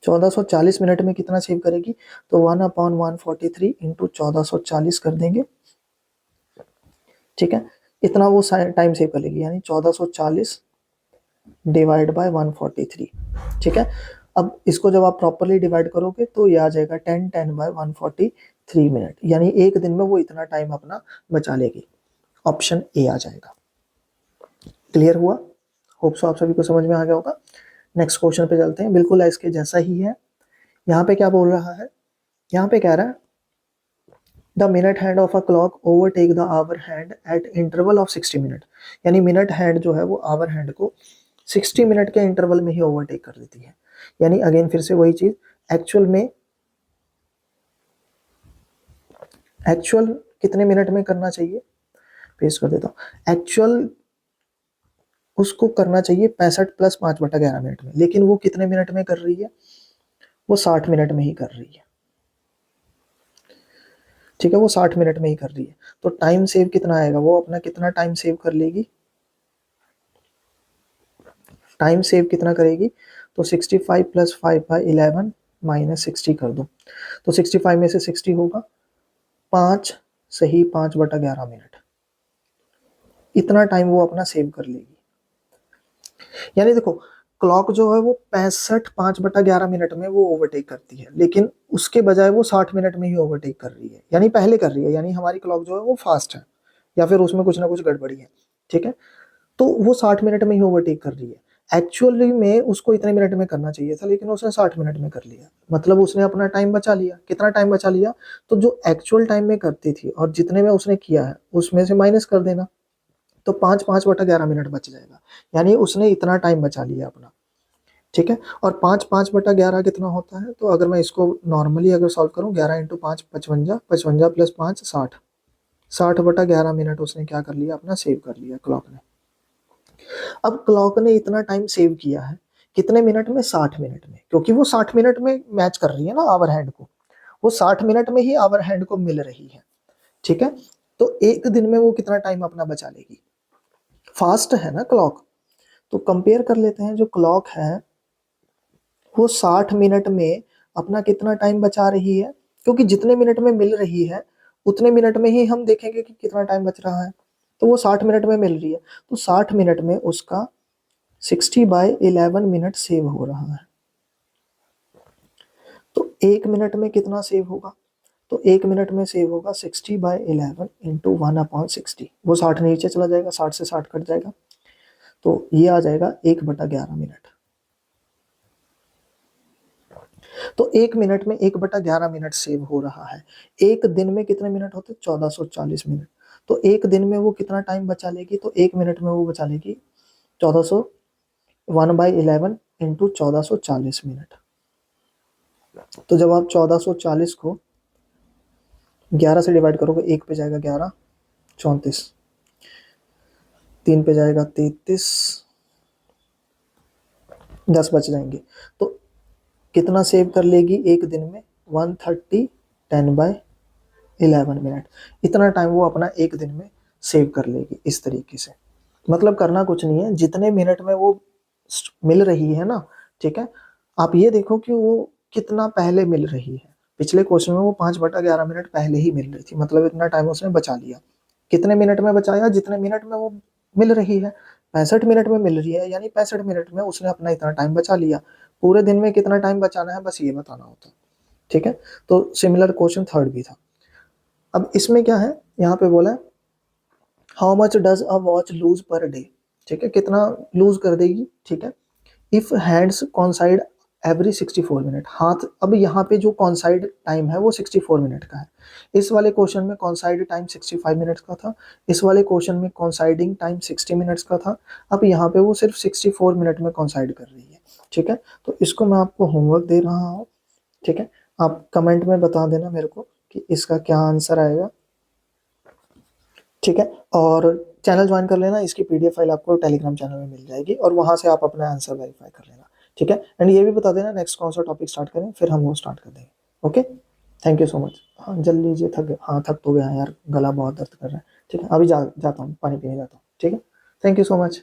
1440 मिनट में कितना सेव करेगी, तो 1/143 इंटू 1440 कर देंगे। ठीक है, इतना वो टाइम सेव कर लेगी, यानी 1440 डिवाइड बाय 143। ठीक है, अब इसको जब आप प्रॉपरली डिवाइड करोगे तो ये आ जाएगा 10 10/143 मिनट, यानी एक दिन में वो इतना टाइम अपना बचा लेगी। ऑप्शन ए आ जाएगा। क्लियर हुआ, होप सो आप सभी को समझ में आ गया होगा। नेक्स्ट क्वेश्चन पे चलते हैं, बिल्कुल इसके जैसा ही है। यहाँ पे क्या बोल रहा है, यहाँ पे कह रहा है the minute hand of a clock overtake the hour hand at interval of 60 minute. यानी मिनट हैंड जो है वो आवर हैंड को 60 मिनट के इंटरवल में ही ओवरटेक कर देती है। यानी अगेन फिर से वही चीज, एक्चुअल में, एक्चुअल कितने मिनट में करना चाहिए, पेस्ट कर देता हूँ, एक्चुअल उसको करना चाहिए 65 प्लस 5/11 मिनट में, लेकिन वो कितने मिनट में कर रही है, वो 60 मिनट में ही कर रही है। ठीक है, वो 60 मिनट में ही कर रही है, तो टाइम सेव कितना आएगा, वो अपना कितना टाइम सेव कर लेगी, टाइम सेव कितना करेगी, तो 65 प्लस 5/11 माइनस 60 कर दो, तो 65 में से 60 होगा 5, सही 5/11 मिनट, इतना टाइम वो अपना सेव कर लेगी। यानी देखो क्लॉक जो है वो 65 5/11 मिनट में वो ओवरटेक करती है, लेकिन उसके बजाय वो 60 मिनट में ही ओवरटेक कर रही है, यानी पहले कर रही है, यानी हमारी क्लॉक जो है वो फास्ट है, या फिर उसमें कुछ ना कुछ गड़बड़ी है। ठीक है, तो वो 60 मिनट में ही ओवरटेक कर रही है। एक्चुअली में उसको इतने मिनट में करना चाहिए था, लेकिन उसने 60 मिनट में कर लिया, मतलब उसने अपना टाइम बचा लिया। कितना टाइम बचा लिया, तो जो एक्चुअल टाइम में करती थी और जितने में उसने किया है उसमें से माइनस कर देना, तो 5/11 मिनट बच जाएगा, यानी उसने इतना टाइम बचा लिया अपना। ठीक है, और 5/11 कितना होता है, तो अगर मैं इसको नॉर्मली अगर सॉल्व करूं, 11 इंटू 5 55, 55 प्लस 5 60, 60/11 मिनट उसने क्या कर लिया, अपना सेव कर लिया क्लॉक ने। अब क्लॉक ने इतना टाइम सेव किया है कितने मिनट में, 60 मिनट में, क्योंकि वो 60 मिनट में मैच कर रही है ना आवर हैंड को, वो 60 मिनट में ही आवर हैंड को मिल रही है, ठीक है। तो एक दिन में वो कितना टाइम अपना बचा लेगी, फास्ट है ना क्लॉक। तो कंपेयर कर लेते हैं, जो क्लॉक है वो 60 मिनट में अपना कितना टाइम बचा रही है, क्योंकि जितने मिनट में मिल रही है उतने मिनट में ही हम देखेंगे कि कितना टाइम बच रहा है। तो वो 60 मिनट में मिल रही है, तो 60 मिनट में उसका 60/11 मिनट सेव हो रहा है। तो एक मिनट में कितना सेव होगा, तो एक मिनट में सेव होगा 60/11 इंटू 1/60। वो 60 नीचे चला जाएगा, 60 से 60 कट जाएगा, तो ये आ जाएगा 1/11 मिनट। तो एक मिनट में 1/11 मिनट सेव हो रहा है। एक दिन में कितने मिनट होते, 1440 मिनट। तो एक दिन में वो कितना टाइम बचा लेगी, तो एक मिनट में वो बचा लेगी 1400 1/11 इंटू 1440 मिनट। तो जब आप 1440 को 11 से डिवाइड करोगे, एक पे जाएगा 11, 34, 3 पे जाएगा 33, 10 बच जाएंगे। तो कितना सेव कर लेगी एक दिन में, 130 10/11 मिनट। इतना टाइम वो अपना एक दिन में सेव कर लेगी इस तरीके से। मतलब करना कुछ नहीं है, जितने मिनट में वो मिल रही है ना, ठीक है, आप ये देखो कि वो कितना पहले मिल रही है। पिछले क्वेश्चन में वो 5/11 मिनट पहले ही मिल रही थी, मतलब इतना टाइम उसने बचा लिया। कितने मिनट में बचाया, जितने मिनट में वो मिल रही है। 65 मिनट में मिल रही है, यानी 65 मिनट में उसने अपना इतना टाइम बचा लिया। पूरे दिन में कितना टाइम बचाना है, बस ये बताना होता, ठीक है। तो सिमिलर क्वेश्चन थर्ड भी था। अब इसमें क्या है, यहाँ पे बोला है how much does a watch lose per day, ठीक है, कितना लूज कर देगी, ठीक है। If hands coincide every 64 minute, हाथ, अब यहाँ पे जो कॉन्साइड टाइम है वो 64 मिनट का है। इस वाले क्वेश्चन में कॉन्साइड टाइम 65 मिनट्स का था, इस वाले क्वेश्चन में कॉन्साइडिंग टाइम 60 मिनट्स का था। अब यहाँ पे वो सिर्फ 64 मिनट में कॉन्साइड कर रही है, ठीक है। तो इसको मैं आपको होमवर्क दे रहा हूँ, ठीक है। आप कमेंट में बता देना मेरे को कि इसका क्या आंसर आएगा, ठीक है। और चैनल ज्वाइन कर लेना, इसकी पीडीएफ फाइल आपको टेलीग्राम चैनल में मिल जाएगी, और वहां से आप अपना आंसर वेरीफाई कर लेना, ठीक है। एंड ये भी बता देना नेक्स्ट कौन सा टॉपिक स्टार्ट करें, फिर हम वो स्टार्ट कर देंगे। Okay, thank you so much. हाँ जल्दी लीजिए, थक गए, हाँ थक तो गया यार, गला बहुत दर्द कर रहा है, ठीक है। अभी जाता हूँ, पानी पीने जाता हूँ, ठीक है। Thank you so much.